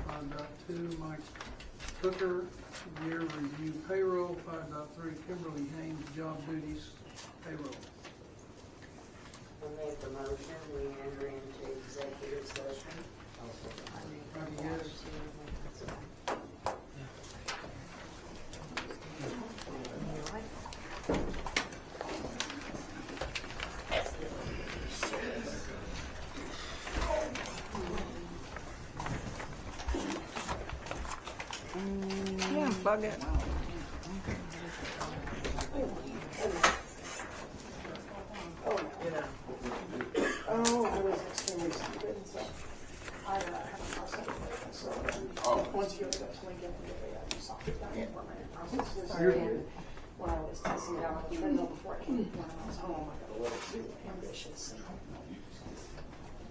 5.2, Mike Cooker, year review payroll. 5.3, Kimberly Haynes, job duties, payroll. I make the motion, we enter into executive session. I'll second. Rocky, yes. Yeah, bug it. Oh, I was extremely stupid, so I haven't processed it, so once you eventually get the data, you saw it down for my processes. And when I was testing it out on the treadmill before I came, when I was home, I got a little too ambitious.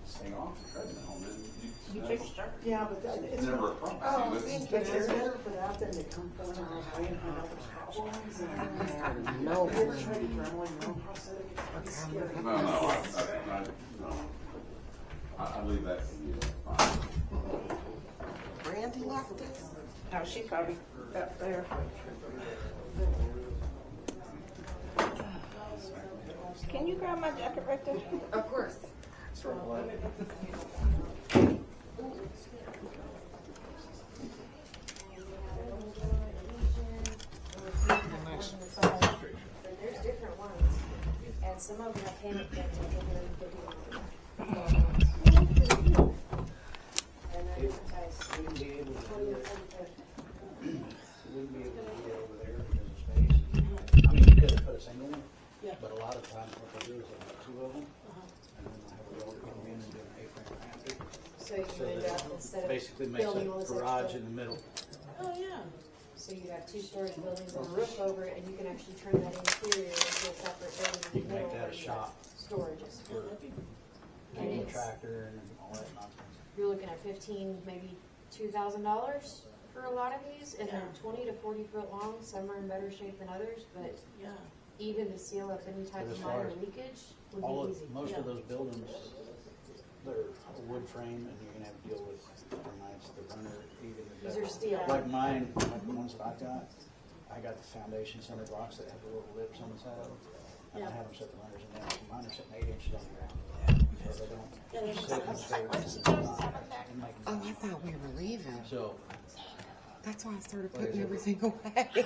Stay off the treadmill, and then You fixed her. Yeah, but it's never a problem. Oh, See, but it's better for that than to come from around and find out there's problems. And no, you ever tried to drown your own prosthetic? It's scary. No. I leave that to you. Fine. Randy left this? No, she's probably up there. Can you grab my jacket right there? Of course. There's different ones, and some of them have payment plans, and some of them and then sometimes. Wouldn't be able to do it. Wouldn't be able to do it over there because of space. I mean, you could have put a single one, Yeah. but a lot of times what they do is they have two of them, and then they'll have a roller come in and do an A-frame So you So end that up, instead of basically makes building all this a garage extra, in the middle. Oh, yeah. so you have 2 storage buildings and a roof over it, and you can actually turn that interior into a separate building You in the can make middle that a where you shop have storages. for And getting a it's- tractor and all that nonsense. You're looking at $15,000, maybe $2,000 for a lot of these, and they're 20 to 40 foot long. Some are in better shape than others, but Yeah. even to seal up any type But of as far minor as leakage All would be of, easy. most Yeah. of those buildings, they're a wood frame and you're gonna have to deal with termites, the runner, even the. These are steel. Like mine, like the ones that I got the foundation center blocks that have the little lips on the side of them. And I Yeah. have them set the runners in there, mine are sitting 8 inches on the ground. So they don't Yeah, they don't sit and stay and make Oh, them- I thought we were leaving. So, That's why I started Like I putting said, everything away.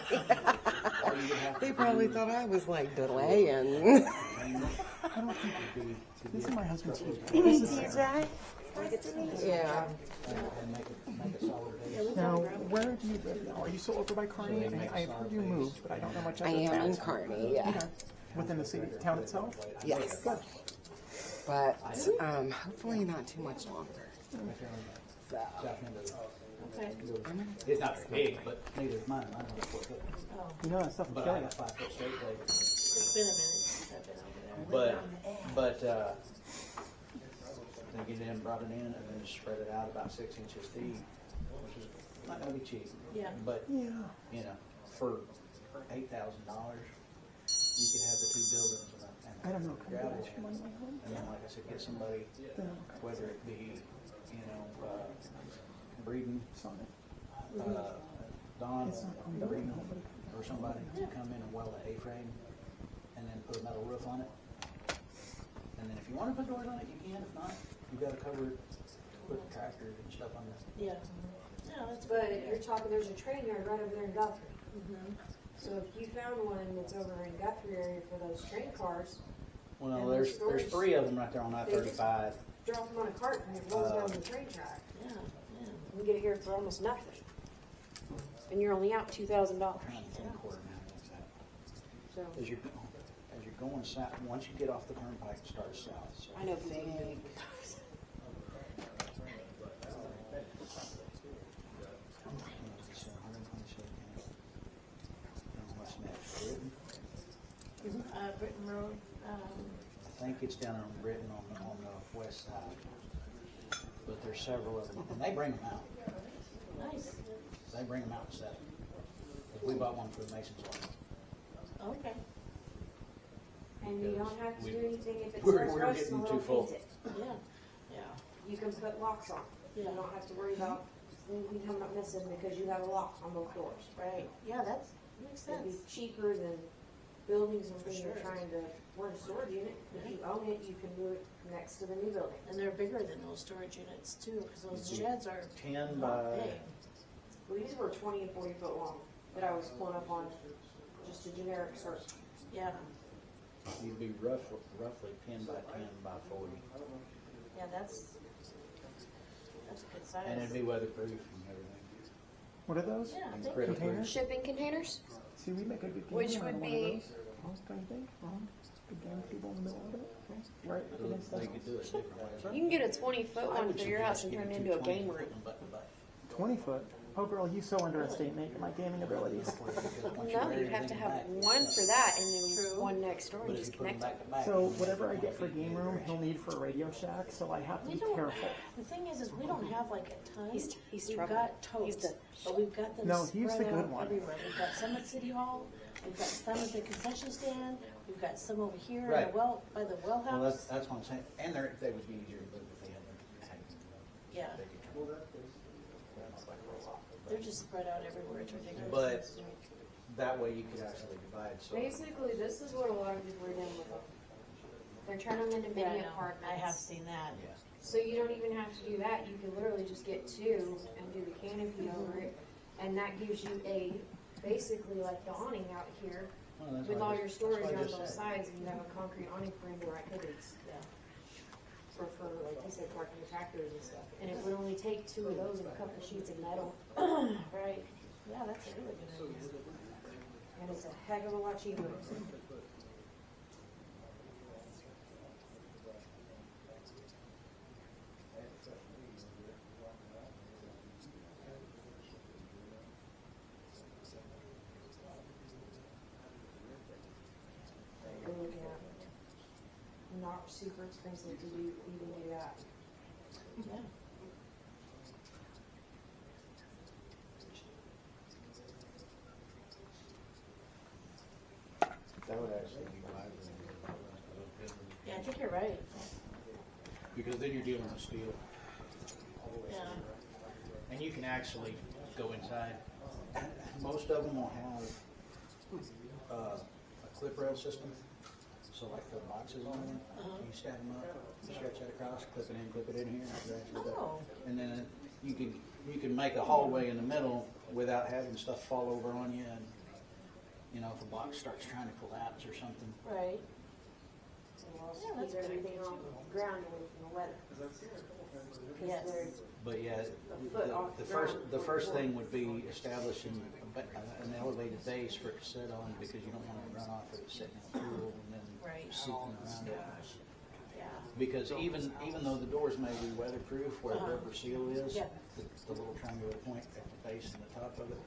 all you would have to They probably do- thought I was like delaying. I don't think it'd be to This is get my husband's truckloads This of is TJ? Yeah. and make a solid base. Now, where do you live now? Are you still over by Kearney? I've heard you moved, but I don't know much I other am in towns. Kearney, yeah. Okay. Within the city, town itself? Yes. Good. But hopefully not too much longer. So, Okay. It's not very big, but neither is mine. Mine's only 4 foot. Oh, You know that stuff will But kill I you. got 5 foot straight blade. it's been a minute since I've been over there. But they get in, brought it in, and then spread it out about 6 inches deep, which is not gonna be cheap. Yeah. But, Yeah. you know, for $8,000, you could have the 2 buildings I don't know. and gravel. And then, like I said, get somebody, whether it be, you know, Breeden, Don, Breeden, or somebody to come in and weld an A-frame and then put a metal roof on it. And then if you want to put doors on it, you can. If not, you got to cover it, put the tractor and stuff on it. Yeah. Yeah, that's But you're talking, there's a train yard right over there in Guthrie. Mm-hmm. So if you found one that's over in Guthrie area for those train cars, Well, And there's those 3 of them right there on I-35. drop them on a cart and it rolls down the train track. Yeah, yeah. You can get it here for almost nothing. And you're only out $2,000. Trying to think where now it's at. So As you're going south, once you get off the turnpike, it starts south. So. I know big. So 127. And what's next? Britain? Britain Road, I think it's down on Britain on the west side. But there's several of them, and they bring them out. nice. They bring them out in 7. 'Cause we bought one for the Masons Law. Okay. And you don't have to do anything if it We're starts rusting a getting little, too full. paint it. Yeah. Yeah. You can put locks on. You Yeah. don't have to worry about anything coming up missing because you have a lock on both doors. Right. Yeah, that makes It'd be sense. cheaper than buildings and things you're sure. trying to, we're in a storage unit. If you own it, you can move it next to the new building. And they're bigger than those storage units too, because those sheds are 10 not by, big. Well, these were 20 and 40 foot long that I was pulling up on just a generic search. Yeah. you'd be roughly 10 by 10 by 40. Yeah, that's a good size. And it'd be weatherproof and everything. What are those? Yeah, And thank critter Containers? proof. Shipping containers? See, we make a good game Which out of would one be- of those. Almost anything, wrong? Good game table in the middle of it, okay? Right So against they that. could do it different ways. You can get a 20-foot I one would for your house and suggest turn it getting into a 220 game and room. putting them butt to butt. 20 foot. Oh, girl, you so underestimate my gaming abilities. No, you'd have to have one for that and then one next door But and if you just put them connect back it. to back. So whatever I get for game room, he'll need for a Radio Shack, so I have to We be don't, careful. the thing is we don't have like a ton. He's We've trouble. got totes, He's the- but we've got them No, he's spread the good out one. everywhere. We've got some at City Hall, we've got some at the concession stand, we've got some over here Right. in the well, by the well Well, house. that's what I'm saying. And they would be easier to move if they had them. Yeah, They could come over. they're just spread out everywhere, it's ridiculous. But that way you could actually divide, so. Basically, this is what a lot of people are doing with them. They're turning them into Yeah, I mini know. apartments. I have seen that. Yeah. So you don't even have to do that. You can literally just get 2 and do the canopy over it. And that gives you basically like the awning out here Well, that's with what I all just- your storage that's what I on just both said. sides, and you have a concrete awning for indoor activities. Yeah. For like you said, parking the tractors and stuff. And it would only take 2 of those and a couple sheets of metal. Right. Yeah, that's a really good idea. And it's a heck of a lot cheaper. super expensive to even do that. Yeah. That would actually be wiser. Yeah, I think you're right. Because then you're dealing with steel. Yeah. And you can actually go inside. Most of them will have a clip rail system. So like the boxes on there, you stack them up, you stretch that across, clip it in here, and actually Oh. and then you can make a hallway in the middle without having stuff fall over on you, and you know if a box starts trying to collapse or something. Right. And also Yeah, that's keep a good everything idea, on too. the ground away from the weather. Yes. Because there's But yeah, foot off the the first ground. thing would be establishing an elevated base for it to sit on, because you don't want to run off of it sitting in a pool and then Right. seeping around it. Yeah. Because even though the doors may be weatherproof, where the rubber seal is, Yeah. the little triangular point at the base and the top of it,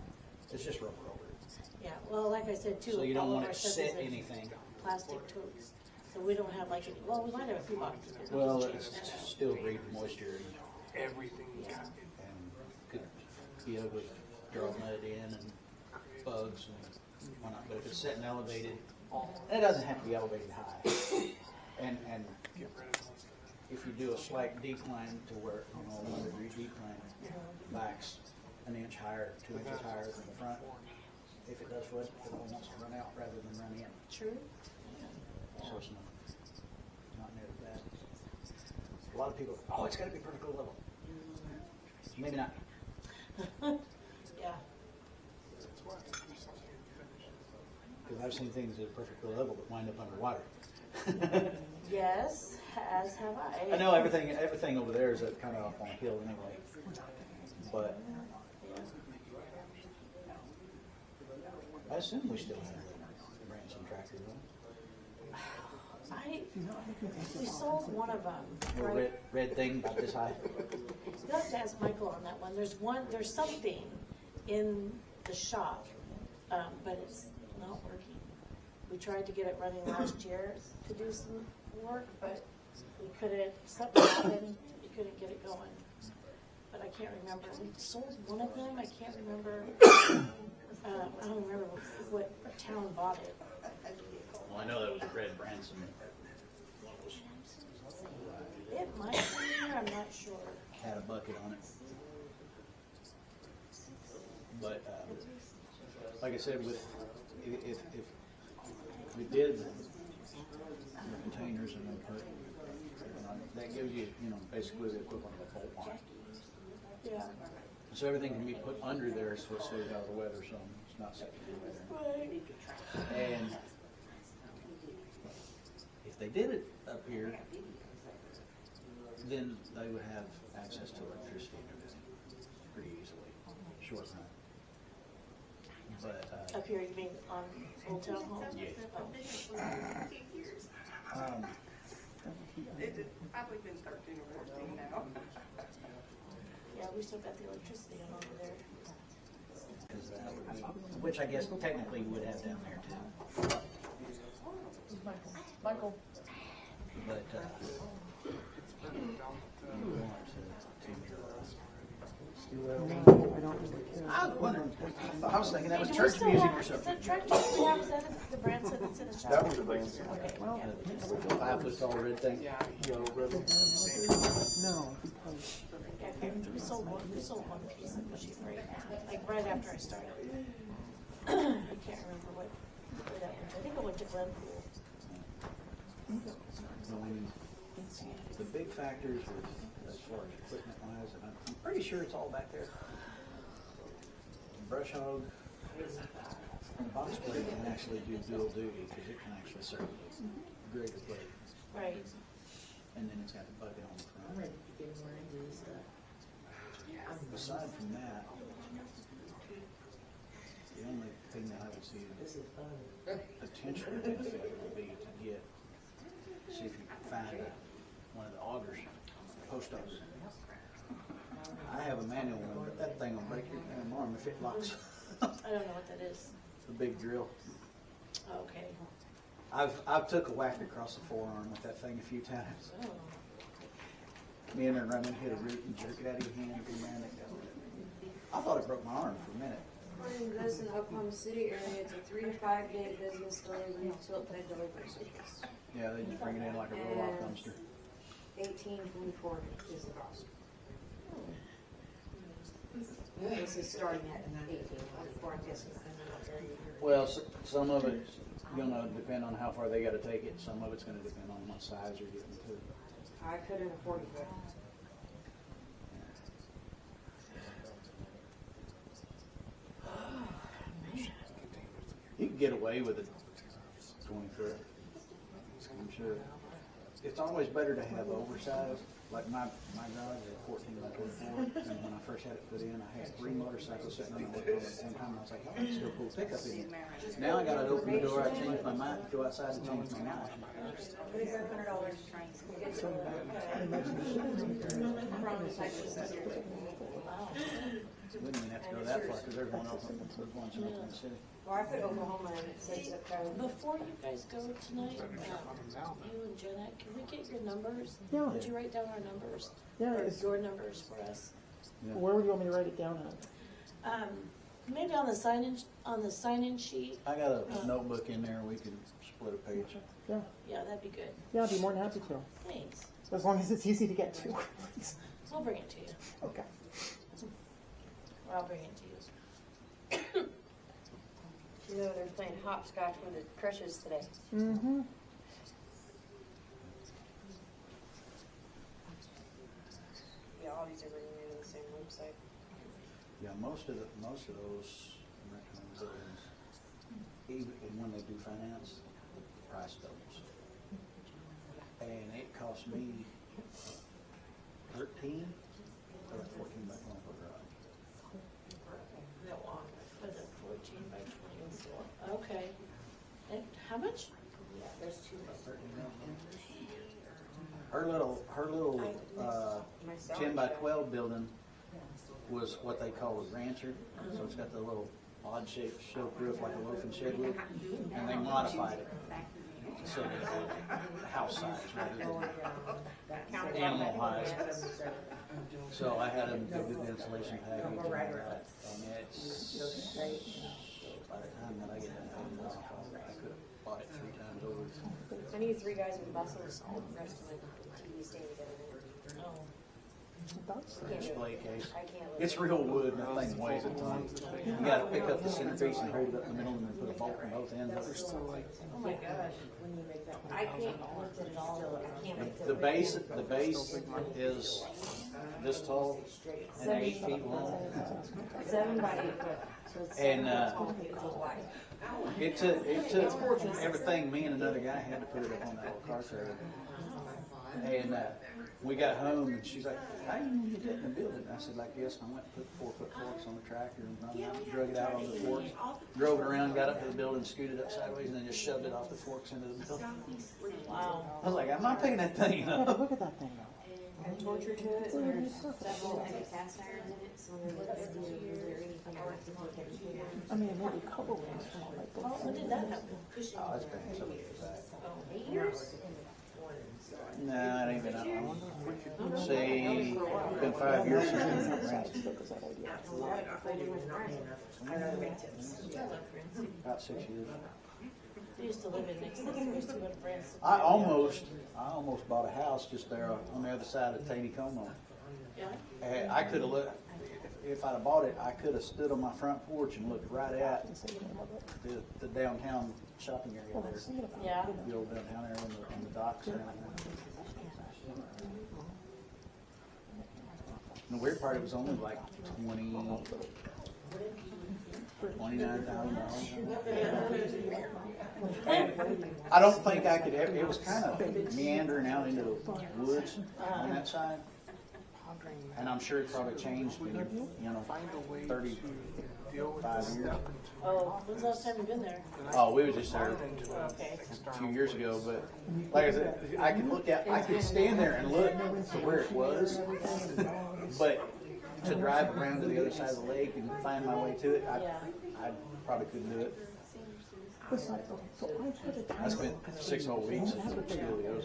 it's just rubber over it. Yeah, well, like I said too, So you don't all of want our it to stuff is set in anything. plastic totes. So we don't have like, well, we might have a few boxes. but we Well, just it's change that. still breathe moisture Everything. Yeah. and could be ugly, draw mud in and bugs and whatnot. But if it's set and elevated, and it doesn't have to be elevated high. And if you do a slight decline to where, you know, a 1 degree decline, backs an inch higher, 2 inches higher than the front. If it does flood, it wants to run out rather than run in. True. So it's not near as bad. A lot of people, oh, it's got to be vertical level. Maybe not. Yeah. Because I've seen things that are perfectly level that wind up underwater. Yes, as have I. I know everything over there is kind of up on a hill anyway. But I assume we still have the Branson tractor, We sold one of them, though. right? Red thing about this high. You'll have to ask Michael on that one. There's something in the shop, but it's not working. We tried to get it running last year to do some work, but we couldn't, something happened, we couldn't get it going. But I can't remember. We sold one of them, I can't remember, I don't remember what town bought it. Well, I know that was a red Branson. It might be, I'm not sure. Had a bucket on it. But like I said, if we did the containers and then put, that gives you, basically the equivalent of a pole barn. Yeah. So everything can be put under there so it stays out of the weather, so it's not subject to weather. Right. And if they did it up here, then they would have access to electricity and everything pretty easily, short run. But Up here, you mean on Old Town Hall? yeah. It's probably been 13 or 14 now. Yeah, we still got the electricity on over there. 'Cause that would be, which I guess technically you would have down there too. Michael. But you want I was wondering. I was thinking that was Hey, do we church still music have- or Is something. that tractor we have, is that the Branson that's in the shop? That was the thing. Okay, Well, yeah. 5 foot tall red thing. Yellow ribbon. No. Yeah, we sold one piece of machine right after I started. I can't remember where that went to. I think it went to Glenpool. The big factors with, as far as equipment wise, and I'm pretty sure it's all back there. Brush hog, and box blade can actually do dual duty because it can actually serve as a greater blade. Right. And then it's got a bucket on the front. Aside from that, the only thing that I would see potentially benefit would be to see if you can find one of the augers, post augers. I have a manual one, but that thing will break your damn arm if it locks. I don't know what that is. The big drill. Okay. I've took a whack across the forearm with that thing a few times. Oh. Me and her running, hit a root and jerk it out of your hand. And man, I thought it broke my arm for a minute. According to this in the Oklahoma City area, it's a 3 to 5 day business delivery until they deliver service. Yeah, they just bring it in like a roll-off dumpster. $18.24 is the cost. This is starting at $18.24, I'm guessing. Well, some of it's gonna depend on how far they gotta take it. Some of it's gonna depend on what size you're getting to. I couldn't afford it. You can get away with it 20 foot, I'm sure. It's always better to have oversized. Like my garage is 14 by 24, and when I first had it put in, I had 3 motorcycles sitting on the at the same time. I was like, oh, I can still pull a pickup in here. Now I gotta open the door, I change my mind, go outside and change my mind. Wouldn't even have to go that far, because there's one in Oklahoma City. Well, I put Oklahoma in it, says zip code. Before you guys go tonight, you and Jeanette, can we get your numbers? Yeah. Would you write down our numbers? Yeah, Or it's- your numbers for us? Where would you want me to write it down at? Maybe on the sign-in sheet. I got a notebook in there, we can split a page. Yeah, Yeah, that'd be good. yeah, I'd be more than happy to. Thanks. As long as it's easy to get to. I'll bring it to you. Okay. Or I'll bring it to you. You know, they're playing hopscotch with the crushes today. Mm-hmm. Yeah, all these are renewed on the same website. Yeah, most of those buildings, even when they do finance, the price doubles. And it cost me 13 for that 14 by 24 garage. Was it 14 by 24? Okay. And how much? Yeah, there's 2 by 13. Her little 10 by 12 building was what they call a rancher. So it's got the little odd shaped silk roof like a loaf and shed roof, and they modified it so that the house size rather than animal size. So I had them do the insulation package and all that, and it's by the time that I get done, I could have bought it 3 times over. I need 3 guys with buses, all the rest of the TV staying together. Oh. Display case. I can't live. It's real wood, and that thing weighs a ton. You gotta pick up the centerpiece and hold it up in the middle and then put a bolt in both ends. Oh my gosh. I can't lift it at all. I can't lift it. The base is this tall and 8 feet long. 7 by 8 foot. So it's And, 7 feet wide. It took everything, me and another guy had to put it up on that little car trailer. And we got home and she's like, how do you get that in the building? I said, like this, and I went and put 4-foot forks on the tractor and run out, drug it out on the forks, drove it around, got up to the building, scooted up sideways, and then just shoved it off the forks into the building. Wow. I was like, I'm not picking that thing Yeah, up. look at that thing though. And torture to it, there's several heavy cast irons in it, so when they look at the, is there anything I have to take everything out? I mean, maybe a couple rings from all like When did that happen? Oh, it's been so back. 8 years? Nah, it ain't been that long. Say, it's been 5 years since we went around. About 6 years. We used to live in next to this, we used to go to France. I almost bought a house just there on the other side of Taneycomo. Yeah? I could have looked, if I'd have bought it, I could have stood on my front porch and looked right at the downtown shopping area there. Yeah. The old downtown area on the docks and everything. And the weird part, it was only like $29,000. And I don't think I could ever, it was kind of meandering out into the woods on that side. And I'm sure it probably changed in, 35 years. Oh, when's the last time you've been there? Oh, we were just there Okay. a few years ago, but like I said, I could stand there and look to where it was, but to drive around to the other side of the lake and find my way to it, I probably couldn't do it. It's like, okay, so I put a I spent 6 whole weeks in studios.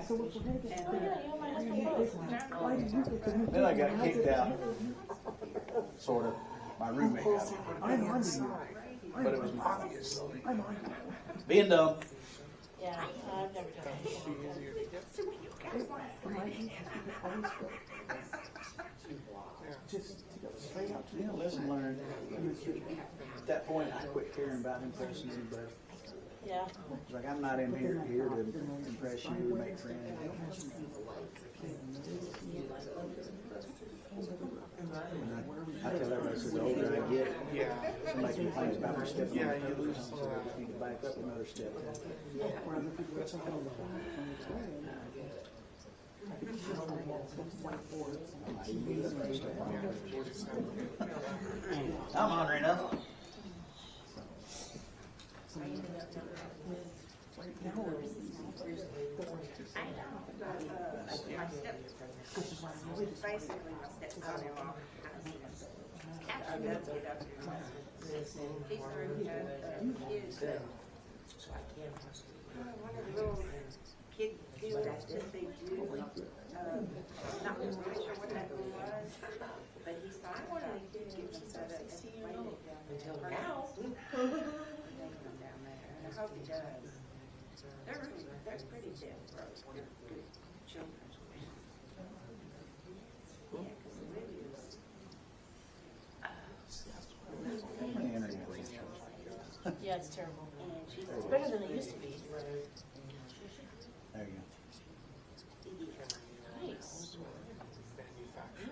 So if we're gonna get why do you get the Then I got kicked out, sort of. My roommate got me. I'm on you. But it was obvious. I'm on you. Being dumb. Yeah, I've never done Just to go straight out to You know, lesson learned. At that point, I quit caring about impressing anybody. Yeah. It's like, I'm not in here to impress you or make friends. I tell everybody, so the older I get, somebody complains about me stepping on their toes, so I just need to back up another step. I'm hungry enough. Basically, my stepson-in-law. He's one of the little kid pills that they do. Not really sure what that one was, but he's fine. Until now. I hope he does. They're pretty dead broke. They're good children's books. Yeah, because Olivia's. Yeah, it's terrible. It's better than it used to be. There you Nice.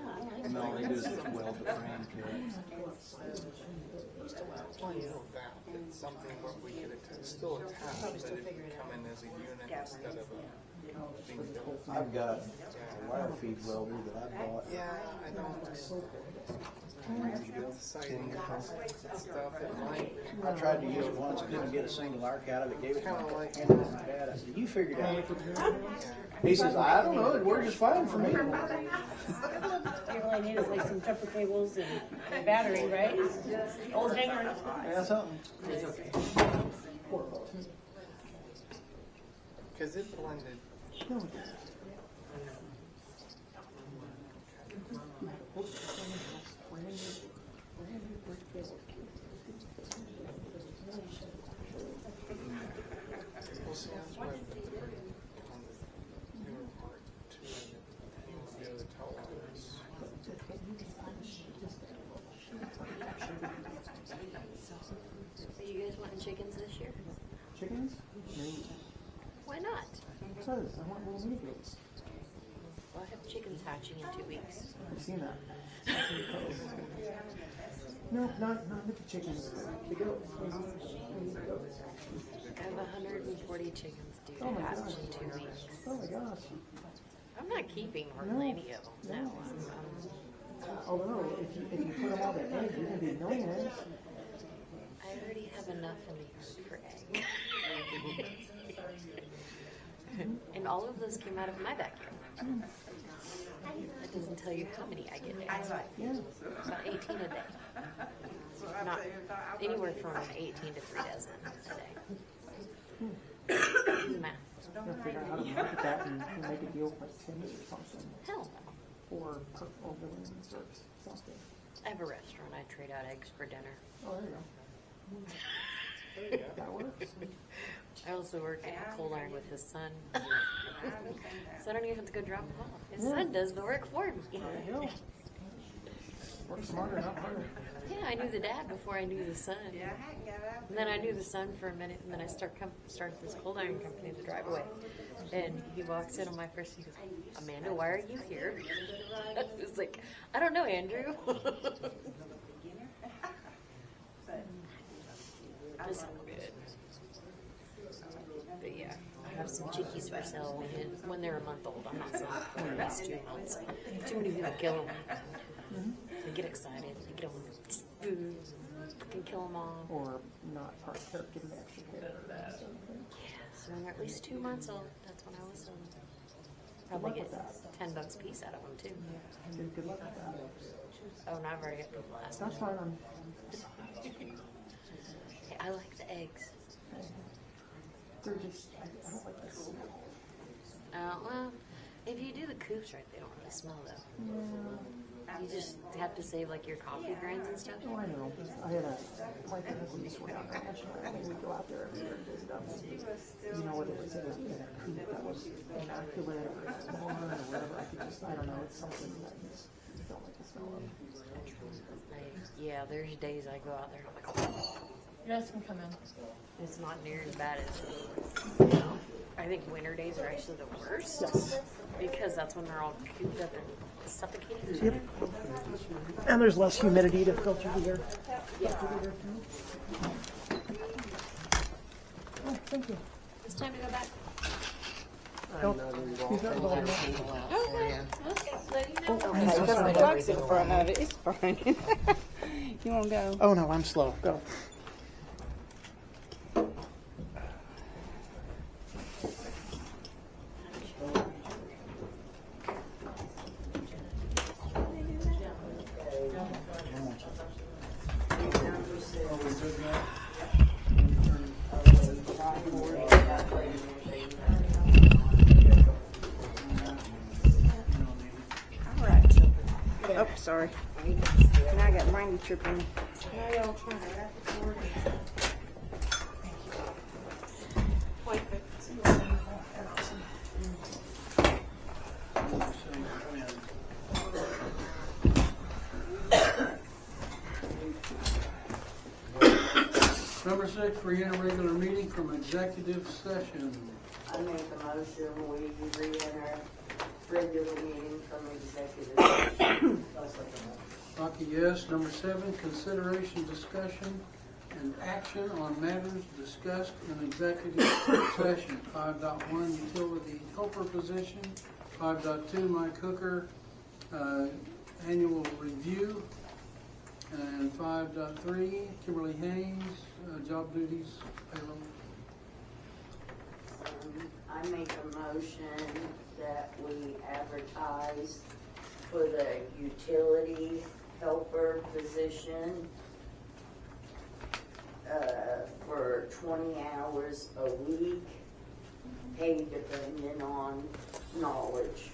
Yeah, I go. like And all they do is it. weld the frame to it. It's something where we could still attach, but it come in as a unit instead of a being built. I've got a wire feed welder that I bought. Yeah, I don't. Siding stuff at night. I tried to use it once, couldn't get a single arc out of it, gave it to my dad. I said, you figured it out. He says, I don't know, it worked just fine for me. You only need is like some jumper cables and a battery, right? Old hanger. Yeah, something. Because it blended. We'll see that's why the brick on the newer part too, he won't be able to tell us. So you guys wanting chickens this year? Chickens? Why not? Because I want little mini goats. Well, I have chickens hatching in 2 weeks. I've seen that. No, not with the chickens. The goats. I have 140 chickens due Oh to my hatch gosh. in 2 weeks. Oh my gosh. I'm not keeping hardly any of them. No, Although, if you put them all to egg, you're going to be millionaires. I already have enough in the yard for egg. And all of those came out of my backyard. That doesn't tell you how many I get eggs. Yeah. About 18 a day. Not anywhere from 18 to 3 dozen a day. Do the math. I'm going to figure out how to market that and make a deal with like Tim's or something. Hell no. Or villains or something. I have a restaurant. I trade out eggs for dinner. Oh, there you go. That works. I also work at a coal iron with his son. So I don't even have to go drop him off. His son does the work for me. There you go. Work smarter, not harder. Yeah, I knew the dad before I knew the son. And then I knew the son for a minute, and then I started this cold iron company in the driveway. And he walks in on my first, he goes, Amanda, why are you here? I was like, I don't know, Andrew. Just good. But yeah, I have some chickies for sale when they're a month old. I'm not selling them for the best 2 months. Too many people kill them. They get excited. They get them food. Can kill them all. Or not part hair, give them extra hair. Yeah, so when they're at least 2 months old, that's when I was selling them. Probably get $10 a piece out of them too. Good luck with that. Oh, and I've already got people asking. That's fine. Hey, I like the eggs. They're just, I don't like the smell. Well, if you do the coops right, they don't really smell though. You just have to save like your coffee grinds and stuff. Oh, I know. I had a, my cousin used to work out there. I mean, we'd go out there every year and visit them. You know what it was in a coop that was immaculate or worn or whatever. I don't know. It's something that I just don't like the smell of. Yeah, there's days I go out there and I'm like, oh, You guys can come in. it's not near as bad as. I think winter days are actually the worst. Yes. Because that's when they're all cooped up and suffocating. Yep. And there's less humidity to filter the air. Yeah. Oh, thank you. It's time to go back. He's not involved in that. Okay. Let you know. Oh, he's got my trucks in front of it. It's fine. You won't go? Oh, no, I'm slow. Go. Oh, sorry. Now I got Randy tripping. Now y'all trying to wrap it for me. Number 6, for interregular meeting from executive session. I make a motion, we re-enter regular meeting from executive session. Rocky, yes. Number 7, consideration, discussion, and action on matters discussed in executive session. 5.1, utility helper position. 5.2, Mike Hooker, annual review. And 5.3, Kimberly Haynes, job duties, payroll. I make a motion that we advertise for the utility helper position for 20 hours a week, paid depending on knowledge.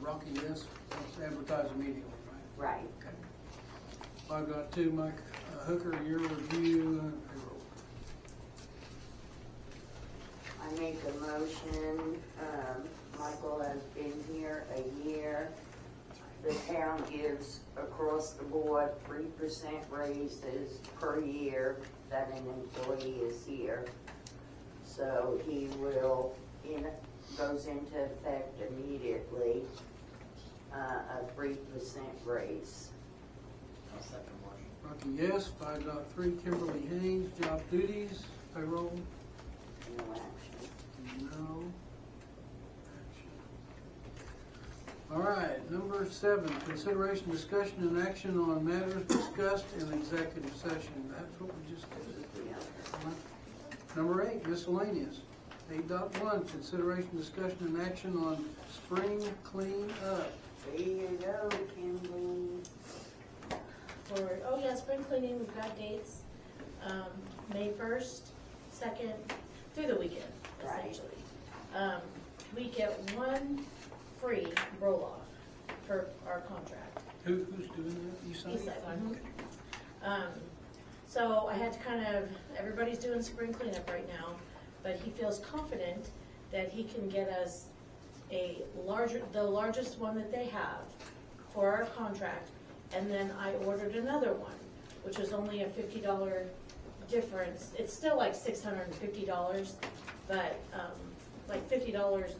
Rocky, yes. Let's advertise immediately, right? Right. Okay. 5.2, Mike Hooker, year review, payroll. I make a motion, Michael has been here a year. The town gives across the board 3% raises per year that an employee is here. So he will, goes into effect immediately, a 3% raise. Rocky, yes. 5.3, Kimberly Haynes, job duties, payroll. No action. No. Action. All right, number 7, consideration, discussion, and action on matters discussed in executive session. That's what we just did. Number 8, miscellaneous. 8.1, consideration, discussion, and action on spring clean up. There you go, Kimberly. Spring cleaning, we've got dates, May 1st, 2nd, through the weekend, essentially. We get 1 free roll-off for our contract. Who's doing that? You signed? Eastside. So I had to everybody's doing spring cleanup right now, but he feels confident that he can get us the largest one that they have for our contract, and then I ordered another one, which was only a $50 difference. It's still like $650, but like $50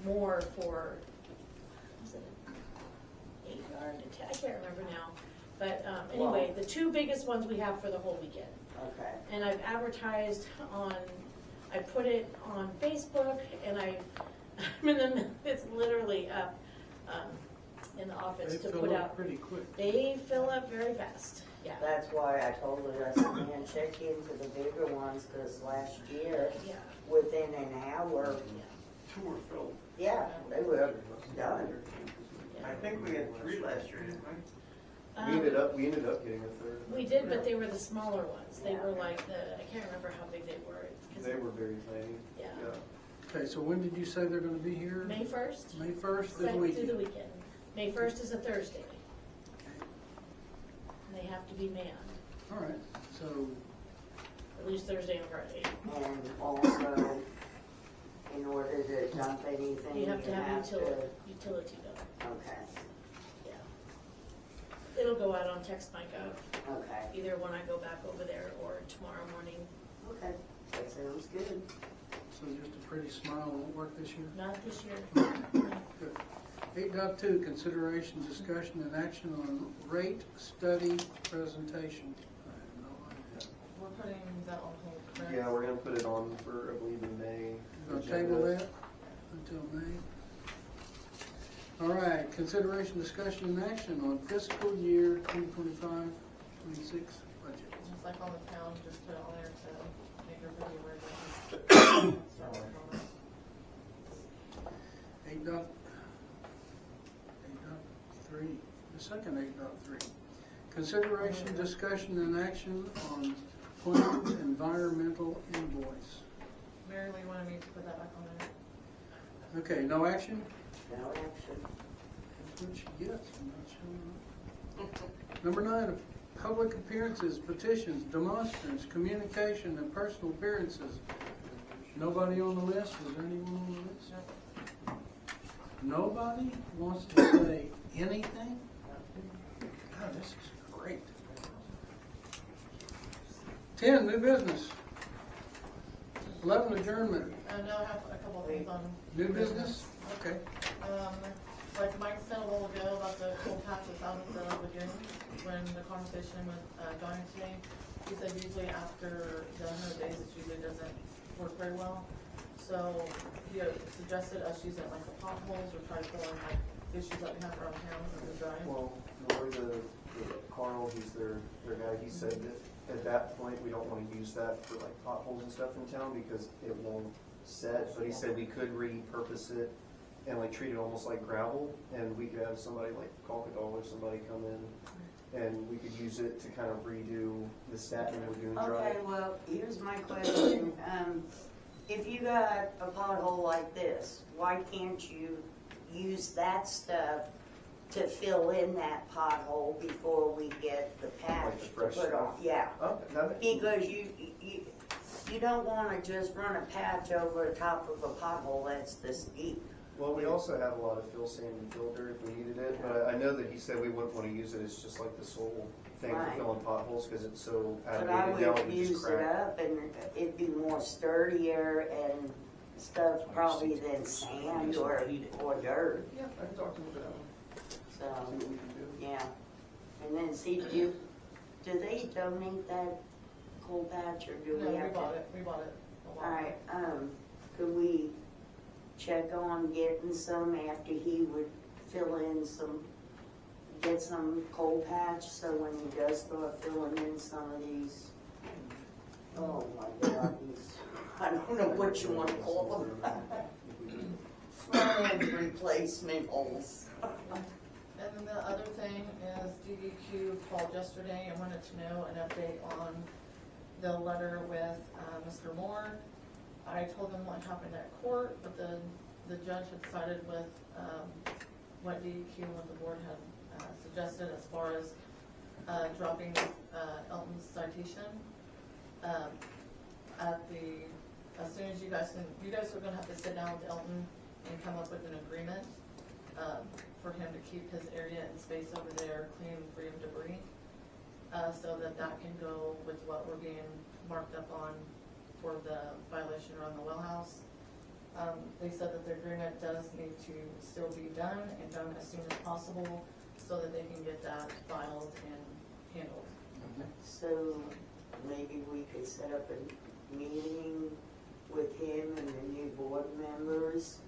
more for, was it 8 yard? I can't remember now. But anyway, the 2 biggest ones we have for the whole weekend. Okay. And I've advertised I put it on Facebook, and it's literally up in the office They to fill put up out. pretty quick. They fill up very fast, yeah. That's why I told her, I said, man, check into the bigger ones, because last year, Yeah. within an hour, 2 were filled. yeah, they were done. I think we had 3 last year, didn't We ended up getting a third. We did, but they were the smaller ones. They were like I can't remember how big they were. 'Cause They were very tiny. Yeah. Okay, so when did you say they're gonna be here? May 1st? May 1st, through the Through weekend. the weekend. May 1st is a Thursday. And they have to be manned, All right, so, at least Thursday and Friday. And also, in order to dump anything, You have to have utility bill. Okay, Yeah. It'll go out on text my gov, okay, either when I go back over there or tomorrow morning. okay, that sounds good. so just a pretty smile won't work this year? Not this year. Good. 8.2, consideration, discussion, and action on rate study presentation. I have no idea. We're putting that on hold, correct? Yeah, we're gonna put it on for, I believe, in May. Gonna table that until May. All right, consideration, discussion, and action on fiscal year 2025-26 budget. Just like on the town, just put it on there to make everybody aware that it's. Start working on it. 8.3, the second 8.3. Consideration, discussion, and action on Plains environmental invoice. Mary Lee wanted me to put that back on there. Okay, no action? No action. That's what she gets for not showing up. Number 9, public appearances, petitions, demonstrants, communication, and personal appearances. Nobody on the list? Is there anyone on the list? Nobody wants to say anything? God, this is great. 10, new business. 11, adjournment. Now I have a couple of things on. New business? Okay. Like Mike said a little ago about the cold patches out of the lagoon, when the conversation with Johnny today, he said usually after the 100 days, it usually doesn't work very well. So he suggested us using it like the potholes or try to fill in like issues that we have around town and the dry. Well, Carl, he's their guy, he said that at that point, we don't want to use that for like potholes and stuff in town because it won't set, but he said we could repurpose it and like treat it almost like gravel, and we could have somebody like Calcadol or somebody come in and we could use it to kind of redo the Staten Lagoon Drive. Okay, well, here's my question. If you got a pothole like this, why can't you use that stuff to fill in that pothole before we get the patch Like the to fresh put on? stuff? Yeah, Oh, that makes because you don't want to just run a patch over the top of a pothole that's this deep. Well, we also have a lot of fill sand and fill dirt if we needed it, but I know that he said we wouldn't want to use it as just like the sole thing for Right. filling potholes because it's so But I outdated now. would It would just use it crack. up and it'd be more sturdier and stuff probably than sand or dirt. Yeah, I can talk to him about So, it. See what we can do. yeah. And then see, do they donate that coal patch or do No, we have to? we bought it a while All ago. right, could we check on getting some after he would fill in get some coal patch, so when he does start filling in some of these, oh my God, I don't know what you want to call them. Front end replacement holes. And then the other thing is DEQ called yesterday and wanted to know an update on the letter with Mr. Moore. I told them what happened at court, but the judge had sided with what DEQ and what the board had suggested as far as dropping Elton's citation. As soon as you guys are gonna have to sit down with Elton and come up with an agreement for him to keep his area and space over there clean and free of debris, so that can go with what we're being marked up on for the violation around the well house. They said that the agreement does need to still be done and done as soon as possible so that they can get that filed and handled. So maybe we could set up a meeting with him and the new board members.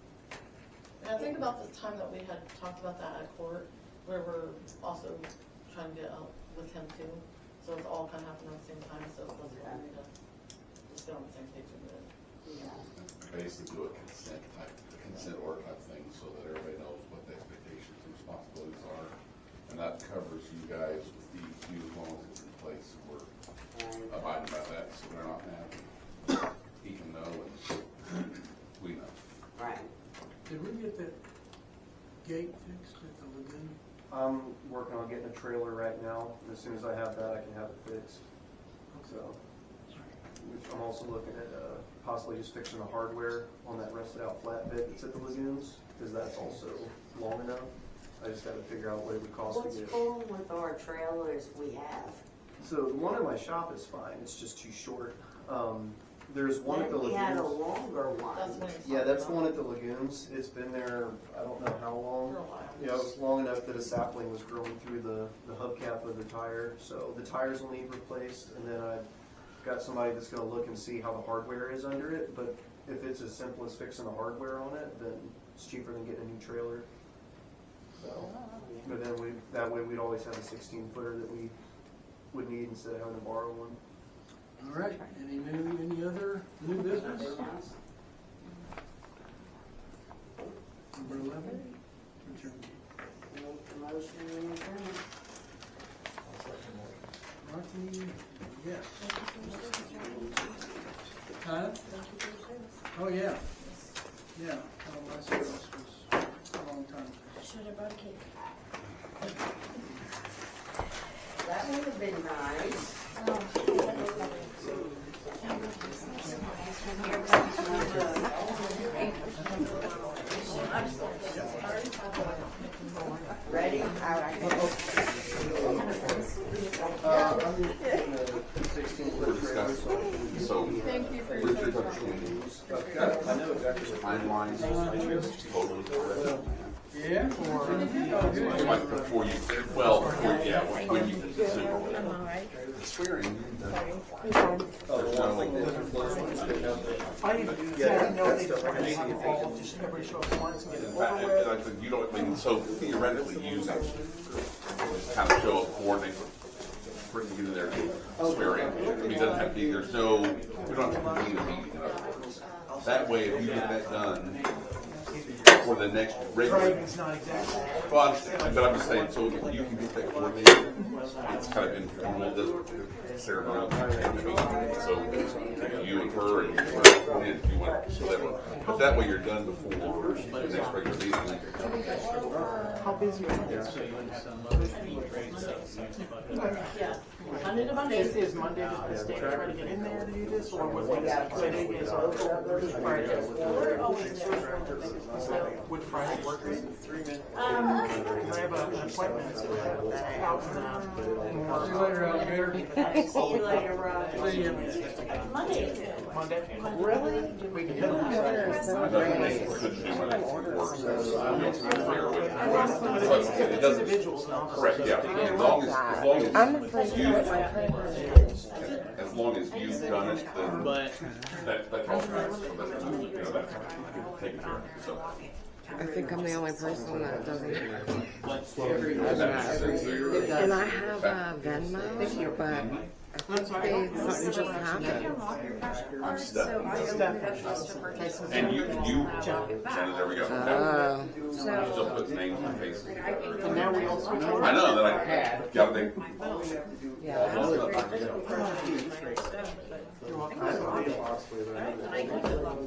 And I think about the time that we had talked about that at court, where we're also trying to get out with him too. So it's all kind of happening at the same time, so it wasn't easy to just get on the same page with it. Yeah. Basically do a consent order type thing so that everybody knows what the expectations and responsibilities are. And that covers you guys gate fixed at the lagoon? I'm working on getting a trailer right now. As soon as I have that, I can have it fixed. So, I'm also looking at possibly just fixing the hardware on that rusted out flatbed that's at the lagoons, because that's also long enough. I just got to figure out what it would cost What's to get. wrong with our trailers we have? So the one in my shop is fine. It's just too short. There's one at the We had a lagoons. longer one. Yeah, that's the one at the lagoons. It's been there, I don't know how long. Yeah, it was long enough that a sapling was growing through the hubcap of the tire. So the tires will need replaced, and then I've got somebody that's gonna look and see how the hardware is under it. But if it's as simple as fixing the hardware on it, then it's cheaper than getting a new trailer. So, but then that way we'd always have a 16-footer that we would need instead of having to borrow one. All right, any other new business? Number 11, adjournment. Make the motion and adjourn. Rocky, yes. Huh? Oh, yeah. Yeah, oh, my service was a long time ago. Should have brought a cake. That would have been nice. Ready? I'm getting a 16-foot trailer. So, Thank you for your Richard, service. I know exactly what timelines, totally correct. Yeah? It's like before you, when you consume or whatever. The swearing, there's I didn't know they were going to have a fall, just everybody show up once and get it in fact, over with. I think you don't, I mean, so theoretically, you kind of show up, coordinate, bring you in there to swear in. I mean, it doesn't have to be, there's no, we don't have to convene a meeting. in other words. That way, if you get that done for the next regular. It's not exactly. Well, I understand, but I'm just saying, so if you can get that coordinated, it's kind of informal, it doesn't ceremonial. So you and her and if you want, whatever. But that way you're done before the next regular meeting. How busy are you? Yeah. Monday to Monday. Is Monday the best day to try to get in there to do this, or was it Friday is our Friday? Would Friday work? I have an appointment out See you later, Alligator. See you later, Rob. See you. Monday. Monday. Really? We can get them together. I know they couldn't do it, work, so I'm not familiar with it. It doesn't, correct, yeah, as long as you've done it, then that's all right. So that's taken care of, so. I think I'm the only person that doesn't. And And I have Venmo, but I think something just happened. I'm stuck. And you, there we go. Oh. Still put names and faces. And now we also. I know, that I got to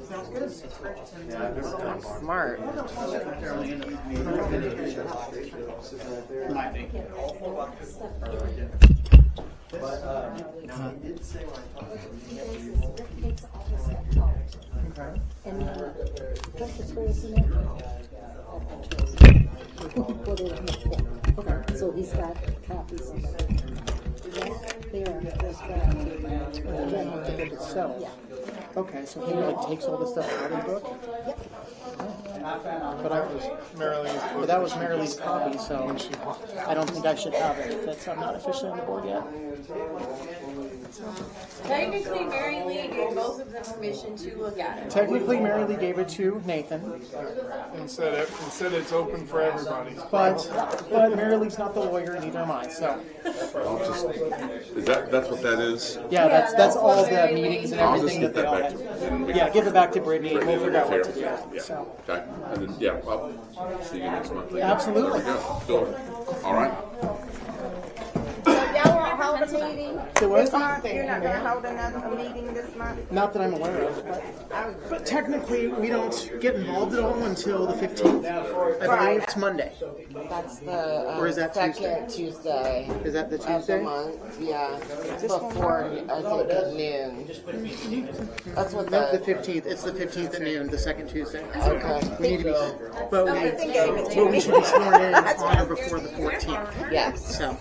Sounds good. I'm smart. But he did say when I talked to him, Okay, so he's got copies of it. There, there's that. So, yeah. Okay, so he like takes all the stuff out of the book? Yep. But that was Marilee's copy, so I don't think I should have it if I'm not officially on the board yet. Technically, Mary Lee gave both of them permission to look at it. Technically, Marilee gave it to Nathan. And said it's open for everybody. But Marilee's not the lawyer, neither am I, so. That's what that is? Yeah, that's all the meetings and I'll just everything get that they all that have. back to. Yeah, give it back to Brittney and we'll figure out what to do. Yeah, So. okay, and then, yeah, I'll see you next month. Absolutely. There we go. Cool. All right. So y'all want another meeting So what? this month? You're not gonna hold a meeting this month? Not that I'm aware of, but technically we don't get involved at all until the 15th. I believe it's Monday. That's the Or is that second Tuesday Is that the of the Tuesday? month, yeah, before, I think at noon. That's what Not the the, 15th. It's the 15th at noon, the second Tuesday. okay, We need to be, but Nathan gave it to but we me. should be sworn in on or before the 14th. Yes. So